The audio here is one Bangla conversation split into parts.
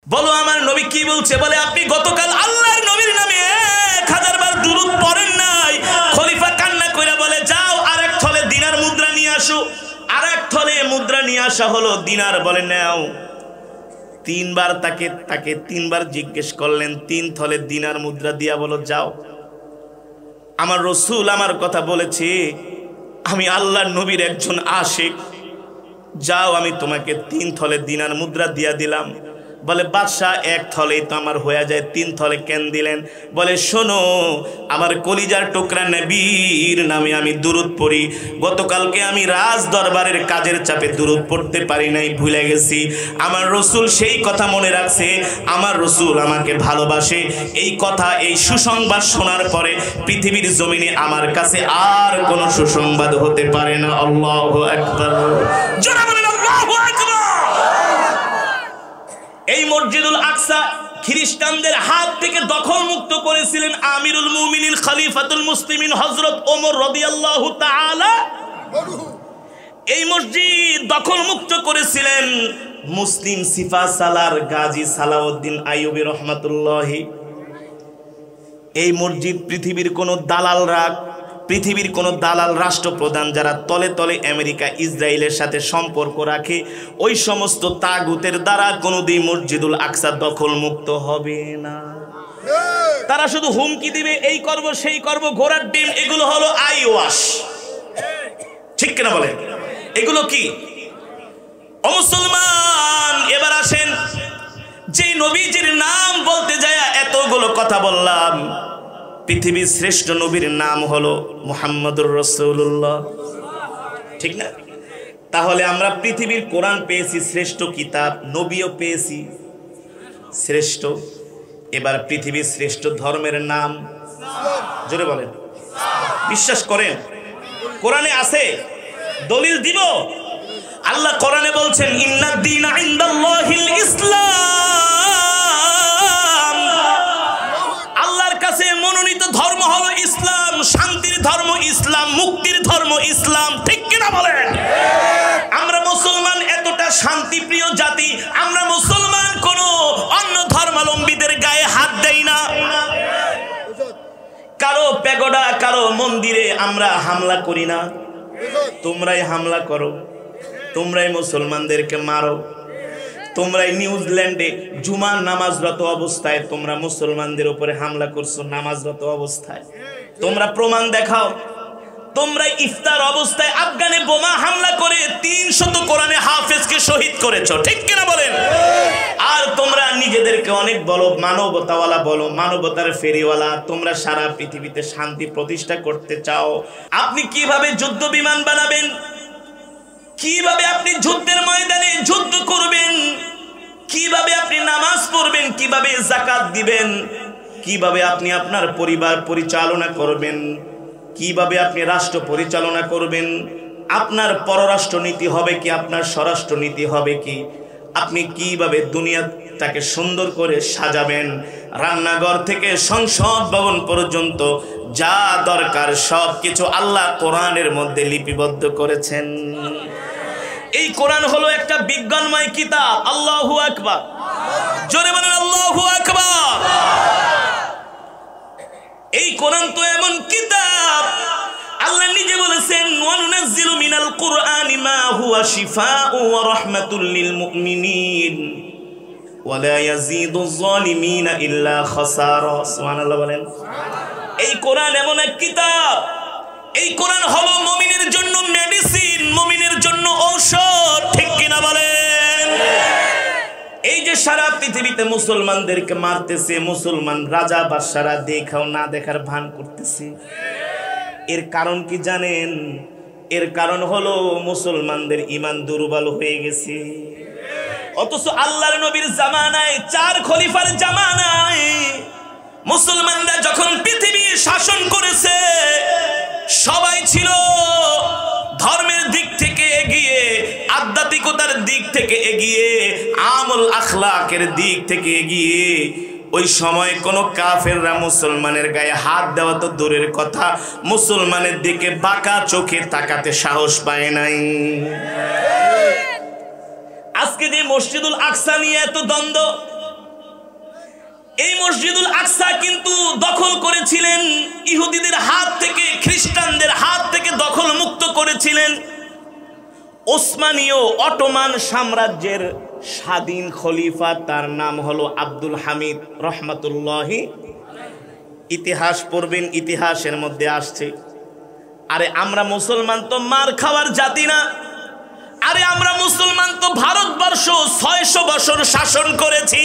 বলো আমার নবী কি বলছে? বলে আপনি গতকাল আল্লাহর নবীর নামে 1000 বার দুরূদ পড়েন নাই। খলিফা কান্না কইরা বলে যাও আরেক থলে দিনার মুদ্রা নিয়ে আসো। আরেক থলে মুদ্রা নিয়ে আসা হলো, দিনার বলে নাও। 3 বার তাকে 3 বার জিজ্ঞেস করলেন, 3 থলে দিনার মুদ্রা দিয়া বলো যাও, আমার রাসূল আমার কথা বলেছে, আমি আল্লাহর নবীর একজন আশিক, যাও আমি তোমাকে 3 থলে দিনার মুদ্রা দিয়া দিলাম। বলে বাদশাহ 1 থলেই তো আমার হয়ে যায়, 3 থলে কেন দিলেন? বলে শোনো, আমার কলিজার টুকরা নবীর নামে আমি দুরূদ পড়ি। গতকালকে আমি রাজ দরবারের কাজের চাপে দুরূদ পড়তে পারি নাই, ভুলে গেছি। আমার রাসূল সেই কথা মনে রাখছে, আমার রাসূল আমাকে ভালোবাসে। এই কথা, এই সুসংবাদ শোনার পরে পৃথিবীর জমিনে আমার কাছে আর কোনো সুসংবাদ হতে পারে না। আল্লাহু আকবার, জোরে বলেন আল্লাহু আকবার। এই মসজিদুল আকসা খ্রিস্টানদের হাত থেকে দখল মুক্ত করেছিলেন আমিরুল মুমিনিন খলিফাতুল মুসলিমিন হযরত ওমর রাদিয়াল্লাহু তাআলা। এই মসজিদ দখল মুক্ত করেছিলেন মুসলিম সিফা সালার গাজী সালাউদ্দিন আইয়ুবী রহমাতুল্লাহি। এই মসজিদ পৃথিবীর কোন দালাল রাষ্ট্রপ্রধান যারা তলে তলে আমেরিকা ইসরায়েলের সাথে সম্পর্ক রাখে, ওই সমস্ত তাগুতের দ্বারা কোনোদিন মসজিদুল আকসা দখল মুক্ত হবে না। তারা শুধু হুমকি দিবে, এই করব সেই করব, ঘোড়ার ডিম, এগুলো হলো আই ওয়াশ। ঠিক কিনা বলেন? এগুলো কি? ও মুসলমান, এবার আসেন, যে নবীজির নাম বলতে যায় এতগুলো কথা বললাম, পৃথিবীর শ্রেষ্ঠ নবীর নাম হলো মুহাম্মদুর রাসূলুল্লাহ, ঠিক না? তাহলে আমরা পৃথিবীর কোরআন পেয়েছি শ্রেষ্ঠ কিতাব, নবীও পেয়েছি শ্রেষ্ঠ। এবার পৃথিবীর শ্রেষ্ঠ ধর্মের নাম জোরে বলেন। বিশ্বাস করেন কোরআনে আছে? দলিল দিব। আল্লাহ কোরআনে বলছেন ইন্নাদ দীনা ইনদাল্লাহিল ইসলাম, আল্লাহর কাছে মনোনীত ধর্ম হলো ইসলাম, শান্তির ধর্ম ইসলাম, মুক্তির ধর্ম ইসলাম। ঠিক কিনা বলেন? আমরা মুসলমান এতটা শান্তিপ্রিয় জাতি, আমরা মুসলমান কোন অন্য ধর্মাবলম্বীদের গায়ে হাত দেই না। কারো প্যাগোডা, কারো মন্দিরে আমরা হামলা করি না। তোমরাই হামলা করো, তোমরাই মুসলমানদেরকে মারো। তোমরাই নিউজিল্যান্ডে জুমার নামাজরত অবস্থায় তোমরা মুসলমানদের উপরে হামলা করছো, নামাজরত অবস্থায়। তোমরা প্রমাণ দেখাও। তোমরা ইফতার অবস্থায় আফগানে বোমা হামলা করে 300 কোরআনে হাফেজকে শহীদ করেছো। ঠিক কিনা বলেন? আর তোমরা নিজেদেরকে অনেক বলো, মানবতাওয়ালা বলো, মানবতার ফেরিওয়ালা। তোমরা সারা পৃথিবীতে শান্তি প্রতিষ্ঠা করতে চাও। আপনি কিভাবে যুদ্ধ বিমান বানাবেন, কিভাবে আপনি যুদ্ধের ময়দানে যুদ্ধ করবেন, কিভাবে আপনি নামাজ পড়বেন, কিভাবে যাকাত দিবেন, কিভাবে আপনি আপনার পরিবার পরিচালনা করবেন, কিভাবে আপনি রাষ্ট্র পরিচালনা করবেন, আপনার পররাষ্ট্র নীতি হবে কি, আপনার স্বরাষ্ট্র নীতি হবে কি, আপনি কিভাবে দুনিয়াটাকে সুন্দর করে সাজাবেন, রান্নাঘর থেকে সংসদ ভবন পর্যন্ত যা দরকার সব কিছু আল্লাহ কোরআনের মধ্যে লিপিবদ্ধ করেছেন। এই কোরআন হলো একটা বিজ্ঞানময় কিতাব। আল্লাহু আকবার, জোরে বলেন আল্লাহু আকবার। এই কোরআন তো এমন কিতাব, আল্লাহ নিজে বলেছেন ওয়ানুনাজ্জিলু মিনাল কুরআনি মা হুয়া শিফাউ ওয়া রাহমাতুল লিল মুমিনিন ওয়া লা ইয়াজিদুজ জালিমিনা ইল্লা খাসারা। সুবহানাল্লাহ বলেন। এই কোরআন এমন এক কিতাব, এই কোরআন হলো মুমিনের জন্য মেডিসিন, মুমিনের জন্য ঔষধ। ঠিক কিনা বলেন? এই যে সারা পৃথিবীতে মুসলমানদেরকে মারতেছে, মুসলমান রাজা বাদশারা দেখাও না দেখার ভান করতেছে, এর কারণ কি জানেন? এর কারণ হলো মুসলমানদের ঈমান দুর্বল হয়ে গেছে। অথচ আল্লাহর নবীর জামানায়, 4 খলিফার জামানায় মুসলমানরা যখন পৃথিবী শাসন করেছে, সবাই ছিল ধর্মের দিক থেকে এগিয়ে, আধ্যাত্মিকতার দিক থেকে এগিয়ে, আমল আখলাকের দিক থেকে এগিয়ে। ওই সময় কোন কাফেররা মুসলমানের গায়ে হাত দেওয়া তো দূরের কথা, মুসলমানের দিকে বাঁকা চোখে তাকাতে সাহস পায় নাই। আজকে যে মসজিদুল আকসা নিয়ে এত দ্বন্দ্ব, এই মসজিদুল আকসা কিন্তু দখল করেছিলেন ইহুদিদের হাত থেকে, খ্রিস্টানদের হাত থেকে দখল মুক্ত করেছিলেন ওসমানীয় অটোমান সাম্রাজ্যের স্বাধীন খলিফা, তার নাম হলো আব্দুল হামিদ রহমাতুল্লাহি। ইতিহাস পড়বেন, ইতিহাসের মধ্যে আসছে। আরে আমরা মুসলমান তো মার খাওয়ার জাতি না। আরে আমরা মুসলমান তো ভারতবর্ষ 600 বছর শাসন করেছি।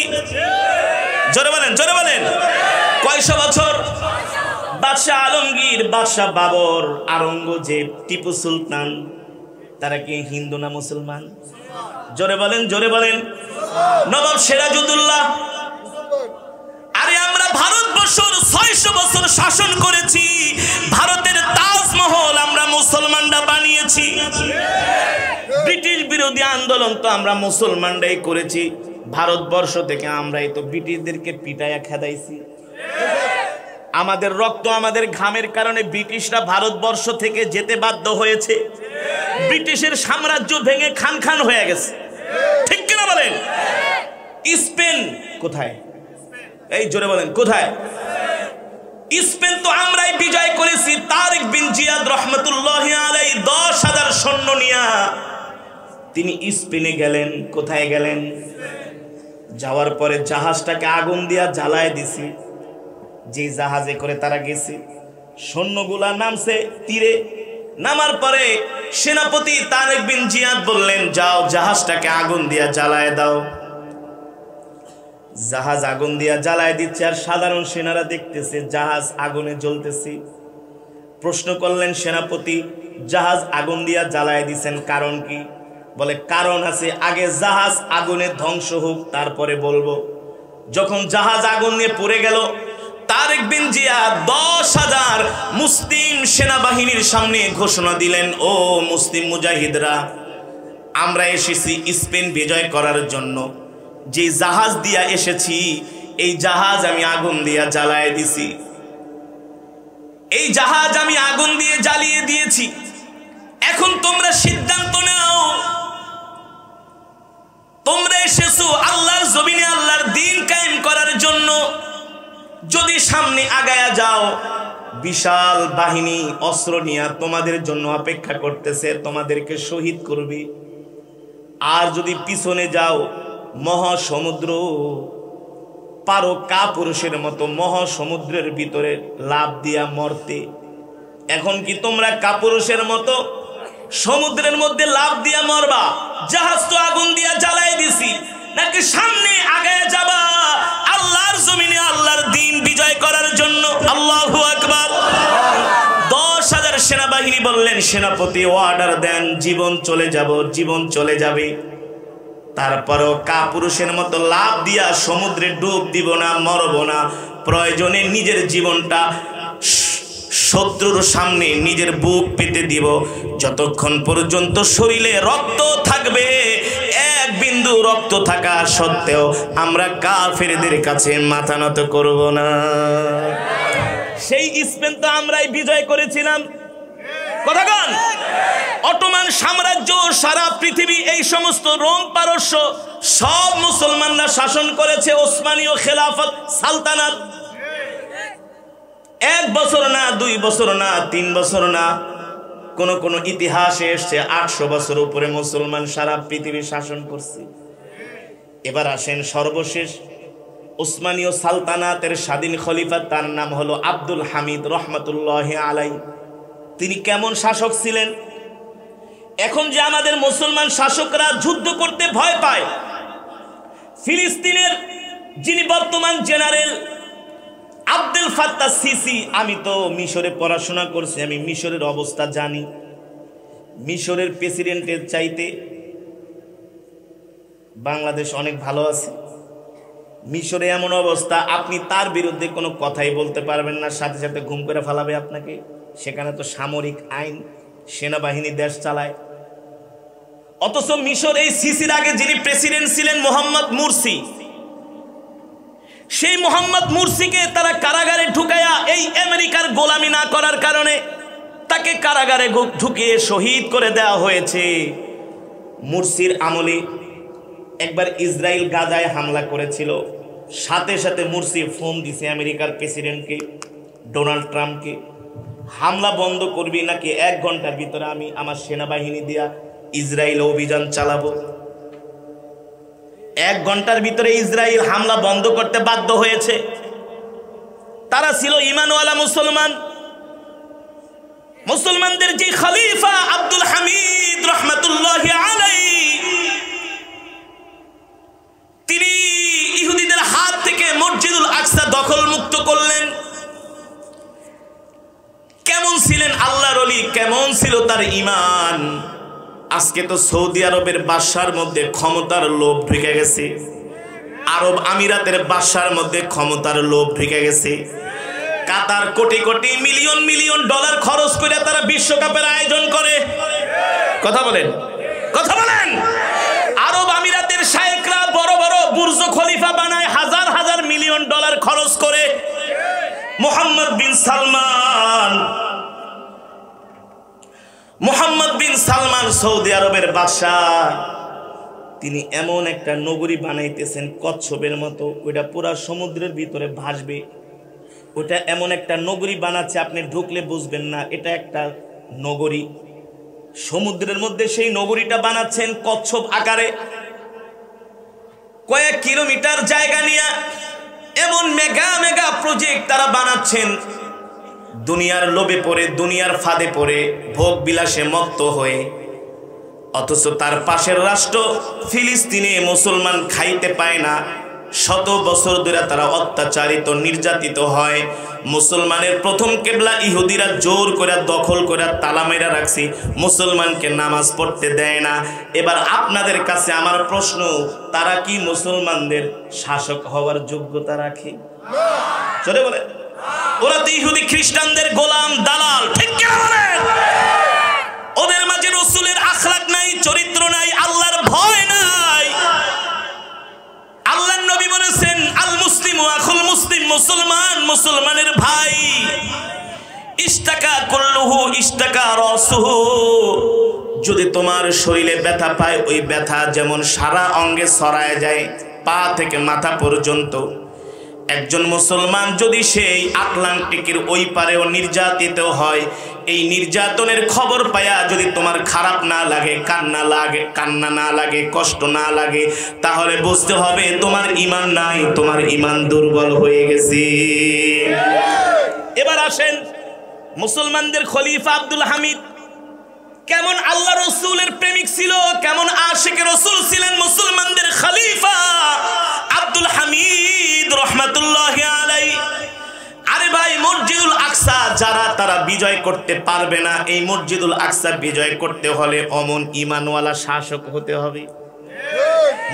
জোরে বলেন, জোরে বলেন, কয়শো বছর? বাদশাহ আলমগীর, বাদশাহ বাবর, আওরঙ্গজেব, টিপু সুলতান, তারা কি হিন্দু না মুসলমান? জোরে বলেন, জোরে বলেন। নবাব সিরাজউদ্দৌলা। আরে আমরা ভারতবর্ষ 600 বছর শাসন করেছি। ভারতের তাজমহল আমরা মুসলমানরা বানিয়েছি। ব্রিটিশ বিরোধী আন্দোলন তো আমরা মুসলমানরাই করেছি। ভারতবর্ষ থেকে আমরাই তো ব্রিটিশদেরকে পিটাইয়া খেদাইছি। আমাদের রক্ত, আমাদের ঘামের কারণে ব্রিটিশরা ভারতবর্ষ থেকে যেতে বাধ্য হয়েছে। ব্রিটিশের সাম্রাজ্য ভেঙে খান খান হয়ে গেছে, ঠিক কিনা বলেন? স্পেন কোথায়? এই জোরে বলেন, কোথায়? স্পেন তো আমরাই বিজয় করেছি। তারেক বিন জিয়াদ রহমতুল্লাহি আলাইহি 10,000 সৈন্য নিয়া তিনি স্পেনে গেলেন। কোথায় গেলেন? যাওয়ার পরে জাহাজটাকে আগুন দিয়া জ্বালায় দিছি। যে জাহাজে করে তারা গেছে, সৈন্যগুলা নামছে তীরে। নামার পরে সেনাপতি তারেক বিন জিয়াদ বললেন, যাও জাহাজটাকে আগুন দিয়া জ্বালায় দাও। জাহাজ আগুন দিয়া জ্বালায় দিচ্ছে, আর সাধারণ সেনারা দেখতেছে জাহাজ আগুনে জ্বলতেছে। প্রশ্ন করলেন সেনাপতি, জাহাজ আগুন দিয়া জ্বালায় দিছেন, কারণ কি? বলে, কারণ আছে, আগে জাহাজ আগুনে ধ্বংস হোক, তারপরে বলবো। যখন জাহাজ আগুন নিয়ে পড়ে গেল, তারেক বিন জিয়াদ 10,000 মুসলিম সেনাবাহিনীর সামনে ঘোষণা দিলেন, ও মুসলিম মুজাহিদরা, আমরা এসেছি স্পেন বিজয় করার জন্য। যে জাহাজ দিয়া এসেছি, এই জাহাজ আমি আগুন দিয়া জ্বালায় দিছি। এই জাহাজ আমি আগুন দিয়ে জ্বালিয়ে দিয়েছি। এখন তোমরা সিদ্ধান্ত নাও, তোমরা এসেছো আল্লাহর জমিনে আল্লাহর দ্বীন কায়েম করার জন্য। যদি সামনে আগায়া যাও, বিশাল বাহিনী অস্ত্র নিয়ে তোমাদের জন্য অপেক্ষা করতেছে, তোমাদেরকে শহীদ করবে। আর যদি পিছনে যাও, মহাসমুদ্র পারো কাপুরুষের মতো মহাসমুদ্রের ভিতরে লাফ দিয়া মরতে। এখন কি তোমরা কাপুরুষের মতো সমুদ্রের মধ্যে লাফ দিয়া মরবা? জাহাজ তো আগুন দিয়া জ্বালাই দিছি, নাকি সামনে আগায় যাবা আল্লাহর জমিনে আল্লাহর দ্বীন বিজয় করার জন্য? আল্লাহু আকবার। 10,000 সেনাবাহিনী বললেন, সেনাপতি অর্ডার দেন, জীবন চলে যাব, জীবন চলে যাবে। তারপরেও কাপুরুষের মতো লাফ দিয়া সমুদ্রে ডুব দিব না, মরব না। প্রয়োজনে নিজের জীবনটা শত্রুর সামনে নিজের বুক পেতে দিব, যতক্ষণ পর্যন্ত শরীরে রক্ত থাকবে। এক বিন্দু রক্ত থাকা সত্ত্বেও আমরা কাফেরদের কাছে মাথা নত করব না। সেই স্পেন তো আমরাই বিজয় করেছিলাম। কথা বল। অটোমান সাম্রাজ্য, সারা পৃথিবী, এই সমস্ত রোম পারস্য সব মুসলমানরা শাসন করেছে। ওসমানীয় খেলাফত সালতানাত 1 বছর না, 2 বছর না, 3 বছর না, কোন ইতিহাসে এসছে 800 বছর উপরে মুসলমান সারা পৃথিবী শাসন করছে। এবার আসেন সর্বশেষ ওসমানীয় সালতানাতের স্বাধীন খলিফা, তার নাম হলো আব্দুল হামিদ রহমতুল্লাহি আলাইহি। তিনি কেমন শাসক ছিলেন? এখন যে আমাদের মুসলমান শাসকরা যুদ্ধ করতে ভয় পায়, ফিলিস্তিনের যিনি বর্তমান জেনারেল আব্দুল ফাত্তাহ সিসি, আমি তো মিশরে পড়াশোনা করছি, আমি মিশরের অবস্থা জানি। মিশরের প্রেসিডেন্টের চাইতে বাংলাদেশ অনেক ভালো আছে। মিশরে এমন অবস্থা, আপনি তার বিরুদ্ধে কোনো কথাই বলতে পারবেন না, সাথে সাথে ঘুম করে ফেলাবে আপনাকে। সেখানে তো সামরিক আইন, সেনাবাহিনী দেশ চালায়। অথচ মিশর এই সিসির আগে যিনি প্রেসিডেন্ট ছিলেন মোহাম্মদ মুরসি, সেই মোহাম্মদ মুরসিকে তারা কারাগারে ঢুকায়া, এই আমেরিকার গোলামি না করার কারণে তাকে কারাগারে ঢুকিয়ে শহীদ করে দেওয়া হয়েছে। মুরসির আমলে একবার ইসরায়েল গাজায় হামলা করেছিল, সাথে সাথে মুরসি ফোন দিছে আমেরিকার প্রেসিডেন্টকে, ডোনাল্ড ট্রাম্পকে, হামলা বন্ধ করবি নাকি 1 ঘন্টার ভিতরে আমি আমার সেনাবাহিনী দিয়া ইসরায়েলে অভিযান চালাবো। 1 ঘন্টার ভিতরে ইসরায়েল হামলা বন্ধ করতে বাধ্য হয়েছে। তারা ছিল ঈমানওয়ালা মুসলমান। মুসলমানদের যে খলিফা আব্দুল হামিদ রহমাতুল্লাহি আলাইহি, তিনি ইহুদিদের হাত থেকে মসজিদুল আকসা দখল মুক্ত করলেন। কেমন ছিলেন আল্লাহর ওলি, কেমন ছিল তার ঈমান। আজকে তো সৌদি আরবের বাদশার মধ্যে ক্ষমতার লোভ ঢুকে গেছে, আরব আমিরাতের বাদশার মধ্যে ক্ষমতার লোভ ঢুকে গেছে। কাতার crore crore million million dollar খরচ করে তারা বিশ্বকাপের আয়োজন করে। কথা বলেন, কথা বলেন। আরব আমিরাতের শায়েখরা বড় বড় বুর্জ খলিফা বানায় হাজার হাজার মিলিয়ন ডলার খরচ করে। মোহাম্মদ বিন সালমান সৌদি আরবের বাদশাহ, তিনি এমন একটা নগরী বানাইতেছেন কচ্ছপের মতো, ওইটা পুরা সমুদ্রের ভিতরে ভাসবে। ওটা এমন একটা নগরী বানাচ্ছে, আপনি ঢুকলে বুঝবেন না এটা একটা নগরী। সমুদ্রের মধ্যে সেই নগরীটা বানাচ্ছেন কচ্ছপ আকারে, কয়েক কিলোমিটার জায়গা নিয়ে এমন মেগা মেগা প্রজেক্ট তারা বানাচ্ছেন। দুনিয়ার লোভে পড়ে, দুনিয়ার ফাঁদে পড়ে, ভোগ বিলাসে মত্ত হয়ে। অথচ তার পাশের রাষ্ট্র ফিলিস্তিনে মুসলমান খাইতে পায় না। শত বছর ধরে তারা অত্যাচারিত, নির্যাতিত হয়। মুসলমানের প্রথম কেবলা ইহুদিরা জোর করে দখল করে তালা মেরা রাখছি, মুসলমানকে নামাজ পড়তে দেয় না। এবার আপনাদের কাছে আমার প্রশ্ন, তারা কি মুসলমানদের শাসক হওয়ার যোগ্যতা রাখে? চলে বলে, ওরা তো ইহুদি খ্রিস্টানদের গোলাম, দালাল, ঠিক কি বলে? ওদের মাঝে রাসূলের আখলাক নাই, চরিত্র নাই, আল্লাহর ভয় নাই। আল্লাহর নবী বলেছেন, আল মুসলিমু আখুল মুসলিম, মুসলমান মুসলমানের ভাই। ইশতাকা কুল্লুহু ইশতাকা রাসুহু, যদি তোমার শরীরে ব্যথা পায়, ওই ব্যথা যেমন সারা অঙ্গে ছড়ায় যায়, পা থেকে মাথা পর্যন্ত। একজন মুসলমান যদি সেই আটলান্টিকের ওই পারেও নির্যাতিত হয়, এই নির্যাতনের খবর পায়া যদি তোমার খারাপ না লাগে, কান্না না লাগে, কষ্ট না লাগে, তাহলে বুঝতে হবে তোমার ঈমান নাই, তোমার ঈমান দুর্বল হয়ে গেছে। এবার আসেন, মুসলমানদের খলিফা আব্দুল হামিদ কেমন আল্লাহ রসুলের প্রেমিক ছিল, কেমন আশিকে রসুল ছিলেন মুসলমানদের খলিফা আব্দুল হামিদ রহমাতুল্লাহি আলাইহি। আরে ভাই, মসজিদুল আকসা যারা তারা বিজয় করতে পারবে না। এই মসজিদুল আকসা বিজয় করতে হলে অমন ঈমানওয়ালা শাসক হতে হবে।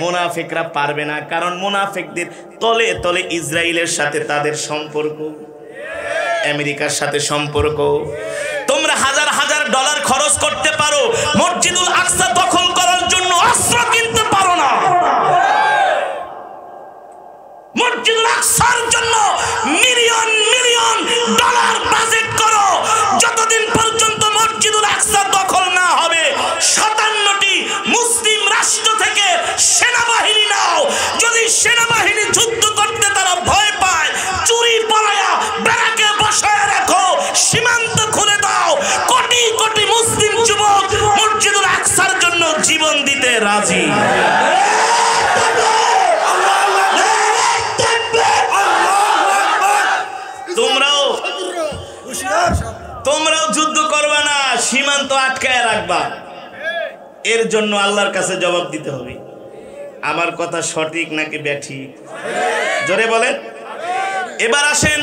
মুনাফিকরা পারবে না, কারণ মুনাফিকদের তলে তলে ইসরায়েলের সাথে তাদের সম্পর্ক, আমেরিকার সাথে সম্পর্ক। তোমরা হাজার হাজার ডলার খরচ করতে পারো, মসজিদুল আকসা দখল করার জন্য অস্ত্র কিনতে পারো না। মসজিদুল আকসার জন্য মিলিয়ন মিলিয়ন ডলার বাজেট করো। যতদিন পর্যন্ত মসজিদুল আকসা দখল না হবে, 57টি মুসলিম রাষ্ট্র থেকে সেনাবাহিনী নাও। যদি সেনাবাহিনী যুদ্ধ করতে তারা ভয় পায়, চুরি পালায়া ব্যারাকে বসায় রাখো, সীমান্ত খুলে দাও। কোটি কোটি মুসলিম যুবক মসজিদুল আকসার জন্য জীবন দিতে রাজি। তোমরাও যুদ্ধ করবা না, সীমান্ত আটকায় রাখবা। এর জন্য আল্লাহর কাছে জবাব দিতে হবে। আমার কথা সঠিক নাকি ব্যাঠিক? জোরে বলেন। এবার আসেন,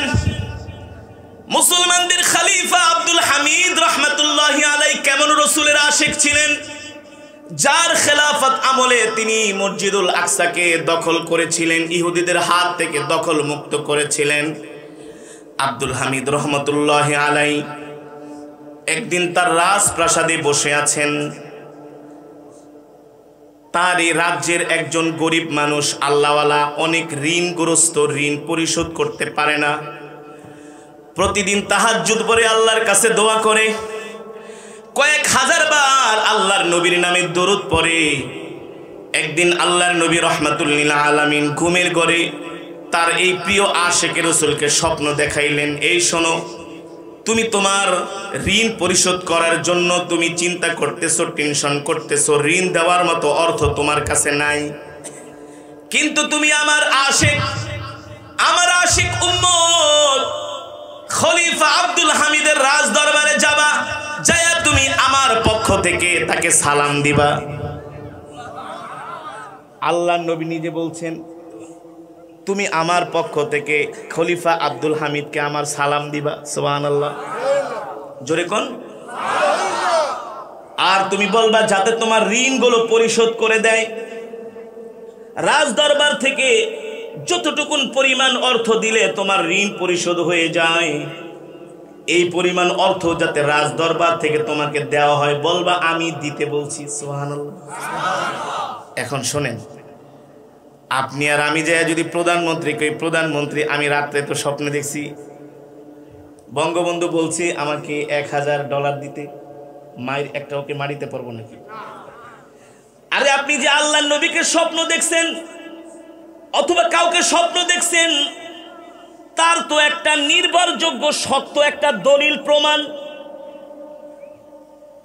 মুসলমানদের খলিফা আব্দুল হামিদ রহমাতুল্লাহি আলাইহি কেমন রাসূলের আশিক ছিলেন, যার খেলাফত আমলে তিনি মসজিদুল আকসাকে দখল করেছিলেন, ইহুদিদের হাত থেকে দখল মুক্ত করেছিলেন। আব্দুল হামিদ রহমতুল্লাহি আলাইহি একদিন তার রাজপ্রাসাদে বসে আছেন। তার এই রাজ্যের একজন গরিব মানুষ, আল্লাহওয়ালা, অনেক ঋণগ্রস্ত, ঋণ পরিশোধ করতে পারে না। প্রতিদিন তাহাজ্জুদ পড়ে আল্লাহর কাছে দোয়া করে, কয়েক হাজার বার আল্লাহর নবীর নামে দরুদ পড়ে। একদিন আল্লাহর নবী রহমাতুল লিল আলামিন ঘুমের ঘরে তার এই প্রিয় আশিকে রাসূলকে স্বপ্ন দেখাইলেন, এই শোনো, তুমি তোমার ঋণ পরিশোধ করার জন্য তুমি চিন্তা করতেছো, টেনশন করতেছো, ঋণ দেওয়ার মতো অর্থ তোমার কাছে নাই, কিন্তু তুমি আমার আশিক উম্মত খলিফা আব্দুল হামিদের রাজ দরবারে যাবা, যায়া তুমি আমার পক্ষ থেকে তাকে সালাম দিবা। আল্লাহর নবী নিজে বলছেন, তুমি আমার পক্ষ থেকে খলিফা আব্দুল হামিদকে আমার সালাম দিবা। সুবহানাল্লাহ, জোরে কোন। আর তুমি বলবা যাতে তোমার ঋণগুলো পরিশোধ করে দেয়। রাজ দরবার থেকে যতটুকুন পরিমাণ অর্থ দিলে তোমার ঋণ পরিশোধ হয়ে যায়, এই পরিমাণ অর্থ যাতে রাজ দরবার থেকে তোমাকে দেওয়া হয়, বলবা আমি দিতে বলছি। সুবহানাল্লাহ। এখন শোনেন, আপনি আর আমি যাই যদি প্রধানমন্ত্রীকে, প্রধানমন্ত্রী, আমি রাত্রে তো স্বপ্নে দেখছি বঙ্গবন্ধু বলছি আমাকে $1000 দিতে, মায়ের একটা ওকে মারিতে পারবো নাকি? আরে আপনি যে আল্লাহর নবীকে স্বপ্ন দেখছেন অথবা কাউকে স্বপ্ন দেখছেন, তার তো একটা নির্ভরযোগ্য সত্য একটা দলিল প্রমাণ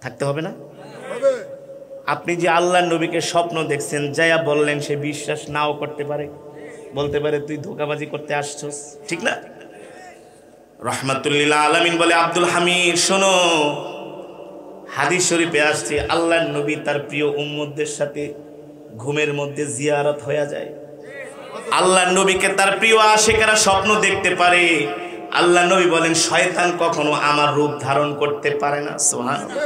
থাকতে হবে না? আপনি যে আল্লাহর নবীকে স্বপ্ন দেখছেন, যায়া বললেন, সে বিশ্বাস নাও করতে পারে, বলতে পারে তুই ধোঁকাবাজি করতে আসছস, ঠিক না? রহমাতুল্লিল আলামিন বলে, আব্দুল হামিদ শোনো, হাদিস শরীফে আসছে আল্লাহর নবী তার প্রিয় উম্মতদের সাথে ঘুমের মধ্যে জিয়ারত হয়ে যায়। আল্লাহর নবীকে তার প্রিয় আশিকেরা স্বপ্ন দেখতে পারে। আল্লাহর নবী বলেন, শয়তান কখনো আমার রূপ ধারণ করতে পারে না। সুবহানাল্লাহ।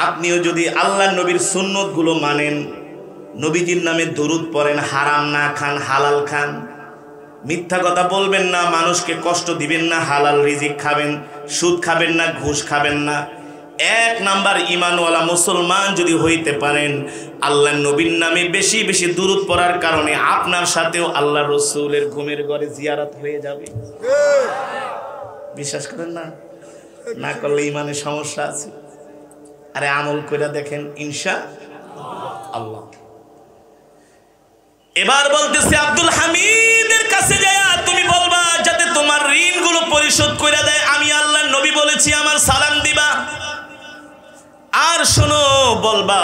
আপনিও যদি আল্লাহর নবীর সুন্নত গুলো মানেন, নবীজির নামে দরুদ পড়েন, হারাম না খান, হালাল খান, মিথ্যা কথা বলবেন না, মানুষকে কষ্ট দিবেন না, হালাল রিজিক খাবেন, সুদ খাবেন না, ঘুষ খাবেন না, 1 নাম্বার ঈমানওয়ালা মুসলমান যদি হইতে পারেন, আল্লাহর নবীর নামে বেশি বেশি দরুদ পড়ার কারণে আপনার সাথেও আল্লাহ রাসূলের ঘুমের ঘরে জিয়ারত হয়ে যাবে। বিশ্বাস করেন না? না করলে ঈমানে সমস্যা আছে। আরে আমল করে দেখেন, ইনশাআল্লাহ। এবার বলতেছে আব্দুল হামিদের কাছে যায়া তুমি বলবা যাতে তোমার ঋণগুলো পরিশোধ করে দেয়, আমি আল্লাহর নবী বলেছি আমার সালাম দিবা। আর শোনো, বলবা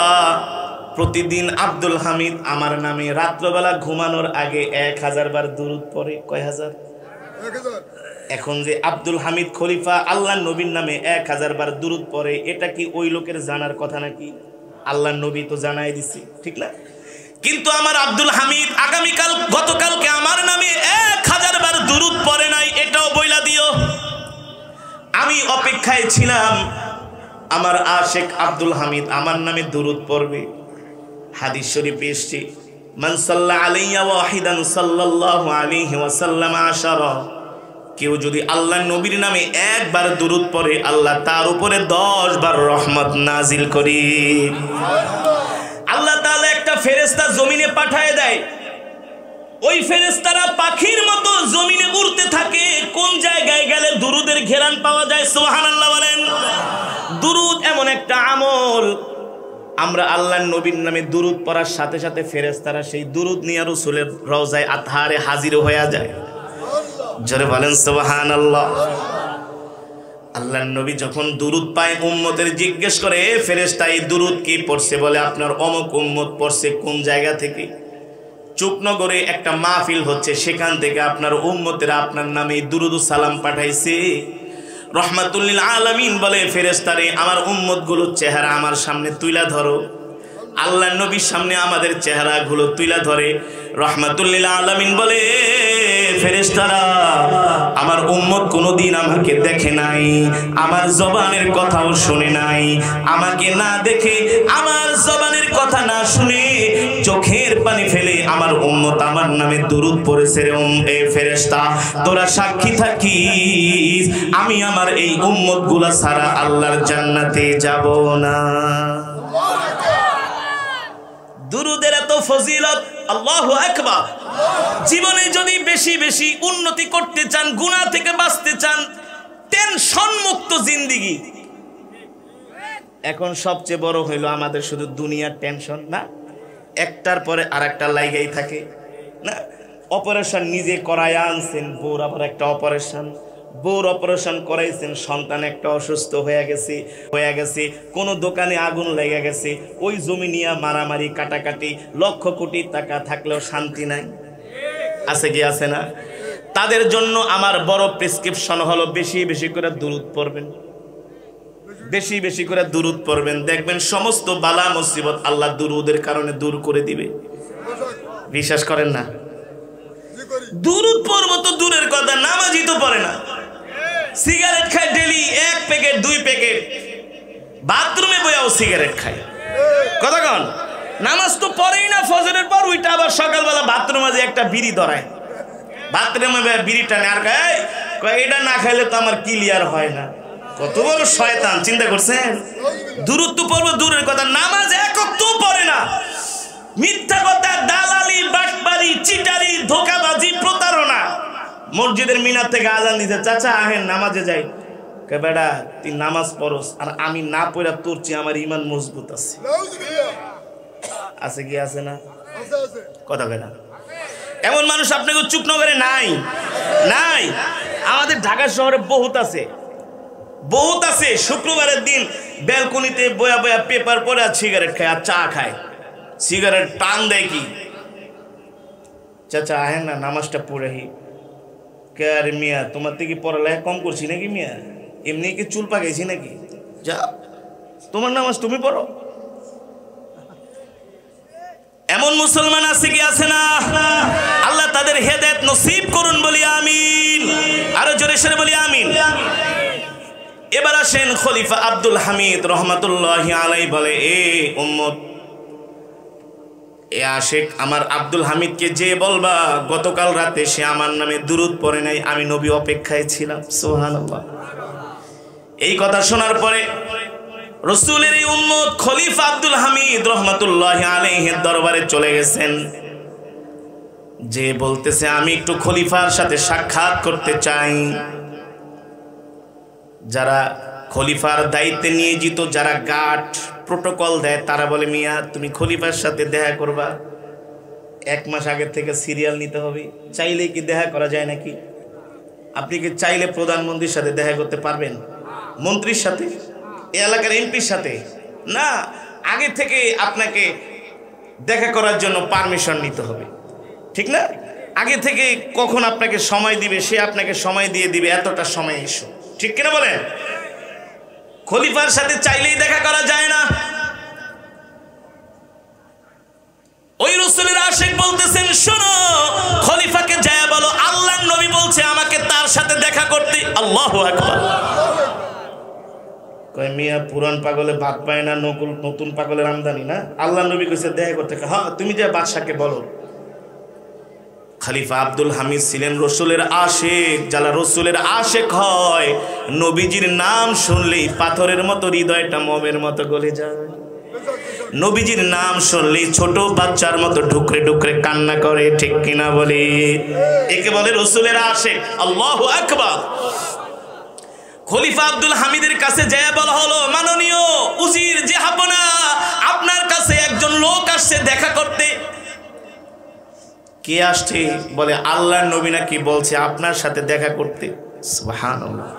প্রতিদিন আব্দুল হামিদ আমার নামে রাত্রবেলা ঘুমানোর আগে 1000 বার দুরূদ পড়ে। কয় হাজার? 1000। এখন যে আব্দুল হামিদ খলিফা আল্লাহর নবীর নামে 1000 বার দুরূদ পড়ে, এটা কি ওই লোকের জানার কথা নাকি? আল্লাহর নবী তো জানাই দিছে, ঠিক না? কিন্তু আমার আব্দুল হামিদ গতকালকে আমার নামে 1000 বার দুরূদ পড়ে নাই, এটাও বইলা দিও। আমি অপেক্ষায় ছিলাম আমার আশিক আব্দুল হামিদ আমার নামে দুরূদ পড়বে। হাদিস শরীফে এসেছে, মান সাল্লা আলাইয়া ওয়াহিদান সাল্লাল্লাহু আলাইহি ওয়াসাল্লাম 10। কেউ যদি আল্লাহর নবীর নামে 1 বার দুরূদ পড়ে, আল্লাহ তার উপরে 10 বার রহমত নাজিল করে। আল্লাহ তাআলা একটা ফেরেশতা জমিনে পাঠায় দেয়, ওই ফেরেশতারা পাখির মতো জমিনে উড়তে থাকে, কোন জায়গায় গেলে দুরূদের ঘেরান পাওয়া যায়। সুবহানাল্লাহ বলেন। দুরূদ এমন একটা আমল, আমরা আল্লাহর নবীর নামে দুরূদ পড়ার সাথে সাথে ফেরেশতারা সেই দুরূদ নিয়ে রাসূলের রওজায়ে আতহারে হাজির হয়ে যায়। জোরে বলেন সুবহানাল্লাহ। আল্লাহর নবী যখন দুরূদ পায়, উম্মতের জিজ্ঞেস করে, ফেরেশতা এই দুরূদ কি পড়ছে? বলে আপনার অমুক উম্মত পড়ছে। কোন জায়গা থেকে? চুকনগরে একটা মাহফিল হচ্ছে, সেখান থেকে আপনার উম্মতেরা আপনার নামে দুরূদ ও সালাম পাঠাইছে। রহমাতুল্লিল আলামিন বলে, ফেরেশতারে আমার উম্মতগুলোর চেহারা আমার সামনে তুইলা ধরো। আল্লাহর নবীর সামনে আমাদের চেহারাগুলো তুইলা ধরে। রহমাতুল্লিল আলামিন বলে, ফেরেশতারা আমার উম্মত কোনোদিন আমাকে দেখে নাই, আমার জবানের কথাও শুনে নাই, আমাকে না দেখে আমার জবানের কথা না শুনে চোখের পানি ফেলে আমার উম্মত আমার নামে দুরূদ পড়েছে রে ফেরেশতা, তোরা সাক্ষী থাকিস আমি আমার এই উম্মতগুলা ছাড়া আল্লাহর জান্নাতে যাব না। দুরূদের এত ফজিলত, আল্লাহু আকবার। জীবনে যদি বেশি বেশি উন্নতি করতে চান, গুনাহ থেকে বাঁচতে চান, টেনশন মুক্ত জিন্দেগি। এখন সবচেয়ে বড় হইল আমাদের শুধু দুনিয়ার টেনশন না, একটার পরে আরেকটা লাইগাই থাকে না। অপারেশন নিজে করাইয়া আনছেন, বউর আবার একটা অপারেশন, বউর অপারেশন করাইছেন, সন্তান একটা অসুস্থ হয়ে গেছে, কোনো দোকানে আগুন লেগে গেছে, ওই জমি নিয়ে মারামারি কাটাকাটি, লক্ষ কোটি টাকা থাকলেও শান্তি নাই, আছে কি আছে না? তাদের জন্য আমার বড় প্রেসক্রিপশন হলো বেশি বেশি করে দুরূদ পড়বেন, বেশি বেশি করে দুরূদ পড়বেন, দেখবেন সমস্ত বালা মুসিবত আল্লাহ দুরূদের কারণে দূর করে দিবে। বিশ্বাস করেন না? দুরূদ পড়ব তো দূরের কথা, নামাজই তো পড়ে না, সিগারেট খায় ডেলি 1 প্যাকেট 2 প্যাকেট, বাথরুমে বইয়াও সিগারেট খায়, কথা কন? নামাজ তো পড়েই না, ফজরের পর ওইটা আবার সকালবেলা বাথরুমে যে একটা বিড়ি ধরায়, বাথরুমে বিড়ি টানে, আর কয় এটা না খাইলে তো আমার ক্লিয়ার হয় না। কত বড় শয়তান, চিন্তা করছেন? দুরূদ তো পড়ব দূরের কথা, নামাজ একক তো পড়ে না, মিথ্যা কথা, দালালি, বাটপারি, চিটারি, ধোঁকাবাজি, প্রতারণা। মসজিদের মিনার থেকে আজান দিতে, চাচা আহেন নামাজে যাই, কে বেটা তুই নামাজ পড়স আর আমি না পড়া তোর চেয়ে আমার ইমান মজবুত আছে, আছে কি আছে না? কথা কয় না? এমন মানুষ আপনাকে চুকনগরে নাই? নাই, আমাদের ঢাকা শহরে বহুত আছে, বহুত আছে। শুক্রবারের দিন ব্যালকনিতে বয়া বয়া পেপার পড়ে আর সিগারেট খায় আর চা খায়, সিগারেট টান দেয় কি, চাচা আহেন না নামাজটা পড়েহি। কে আরে মিয়া তোমার থেকে পড়ালেখা কম করছি নাকি মিয়া, এমনি কি চুল পাকাইছি নাকি, যা তোমার নামাজ তুমি পড়ো। এমন মুসলমান আছে কি আছে না? আল্লাহ তাদের হেদায়েত নসিব করুন বলি আমিন, আরো জোরে সরে বলি আমিন। এবার আসেন খলিফা আব্দুল হামিদ রহমাতুল্লাহি আলাইহি বলে, এ উম্মত, এ আশেক আমার আব্দুল হামিদকে যে বলবা গতকাল রাতে সে আমার নামে দুরূদ পড়ে নাই, আমি নবী অপেক্ষায় ছিলাম। সুবহানাল্লাহ। এই কথা শোনার পরে রাসূলের এই উম্মত খলিফা আব্দুল হামিদ রাহমাতুল্লাহি আলাইহির দরবারে চলে গেছেন, যে বলতেছে আমি একটু খলিফার সাথে সাক্ষাৎ করতে চাই। যারা খলিফার দায়িত্বে নিয়োজিত, যারা গার্ড প্রোটোকল দেয়, তারা বলে মিয়া তুমি খলিফার সাথে দেখা করবা, 1 মাস আগে থেকে সিরিয়াল নিতে হবে। চাইলে কি দেখা করা যায় নাকি? আপনি কি চাইলে প্রধানমন্ত্রীর সাথে দেখা করতে পারবেন? মন্ত্রীর সাথে, এলাকার এমপির সাথে না, আগে থেকে আপনাকে দেখা করার জন্য পারমিশন নিতে হবে, ঠিক না? আগে থেকে কখন আপনাকে সময় দিবে, সে আপনাকে সময় দিয়ে দিবে, এতটা সময় এসো, ঠিক কিনা বলেন? খলিফার সাথে চাইলেই দেখা করা যায় না। ওই রাসূলের আশিক বলতেছেন, শোনো খলিফাকে যায় বলো আল্লাহর নবী বলছে আমাকে তার সাথে দেখা করতে। আল্লাহু আকবার। কয় মিয়া পুরান পাগলে ভাত পায় না, নতুন পাগলের আমদানি না, আল্লাহর নবী কইছে দেখা করতে। হ্যাঁ তুমি যে বাদশাকে বলো। খলিফা আব্দুল হামিদ ছিলেন রাসূলের আশিক। যারা রাসূলের আশিক হয়, নবীজির নাম শুনলেই পাথরের মতো হৃদয়টা মোমের মতো গলে যায়। নবীজির নাম শুনলেই ছোট বাচ্চার মতো ঢুকরে ঢুকরে কান্না করে, ঠিক কিনা বলি? একে বলে রাসূলের আশিক। আল্লাহু আকবার। খলিফা আব্দুল হামিদের কাছে যায় বলা হলো, মাননীয় উজির জাহাপনা, আপনার কাছে একজন লোক আসছে দেখা করতে। কে আসছে? বলে আল্লাহর নবী নাকি বলছে আপনার সাথে দেখা করতে। সুবহানাল্লাহ।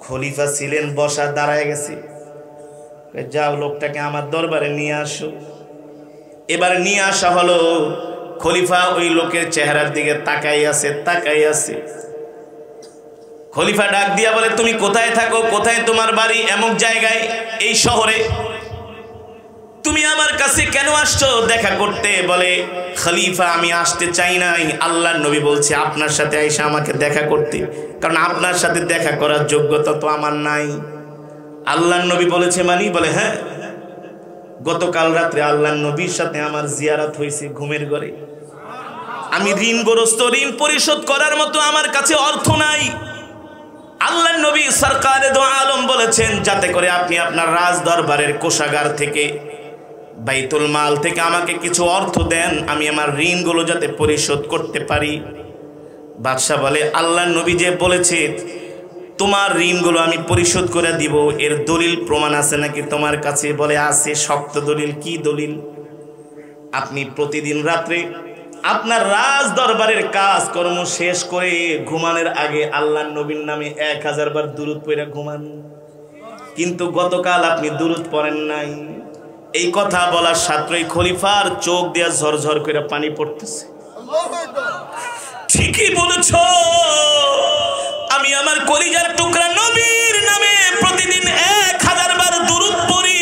খলিফা ছিলেন বসা, দাঁড়ায় গেছে, যাও লোকটাকে আমার দরবারে নিয়ে আসো। এবার নিয়ে আসা হলো। খলিফা ওই লোকের চেহারার দিকে তাকাই আছে। খলিফা ডাক দিয়া বলে, তুমি কোথায় থাকো, কোথায় তোমার বাড়ি? এমন জায়গায়, এই শহরে। তুমি আমার কাছে কেন আসছো দেখা করতে? বলে খলিফা আমি আসতে চাই নাই, আল্লাহর নবী বলছে আপনার সাথে আইসা আমাকে দেখা করতে, কারণ আপনার সাথে দেখা করার যোগ্যতা তো আমার নাই। আল্লাহর নবী বলেছে মানি? বলে হ্যাঁ, গতকাল রাত্রে আল্লাহর নবীর সাথে আমার জিয়ারত হয়েছে ঘুমের ঘরে। আমি ঋণগ্রস্ত, ঋণ পরিশোধ করার মতো আমার কাছে অর্থ নাই। আল্লাহর নবী সরকারে দো আলম বলেছেন যাতে করে আপনি আপনার রাজ দরবারের কোষাগার থেকে, বাইতুল মাল থেকে আমাকে কিছু অর্থ দেন, আমি আমার ঋণগুলো যাতে পরিশোধ করতে পারি। বাদশা বলে আল্লাহর নবী যে বলেছে তোমার ঋণগুলো আমি পরিশোধ করে দিব, এর দলিল প্রমাণ আছে নাকি তোমার কাছে? বলে আছে, শক্ত দলিল। কি দলিল? আপনি প্রতিদিন রাত্রে আপনার রাজ দরবারের কাজ কর্ম শেষ করে ঘুমানোর আগে আল্লাহর নবীর নামে 1000 বার দুরূদ পড়ে ঘুমান, কিন্তু গতকাল আপনি দুরূদ পড়েন নাই। এই কথা বলার সাথেই খলিফার চোখ দিয়ে ঝরঝর করে পানি পড়তেছে। ঠিকই বলেছ, আমি আমার কলিজার টুকরা নবীর নামে প্রতিদিন 1000 বার দুরূদ পড়ি,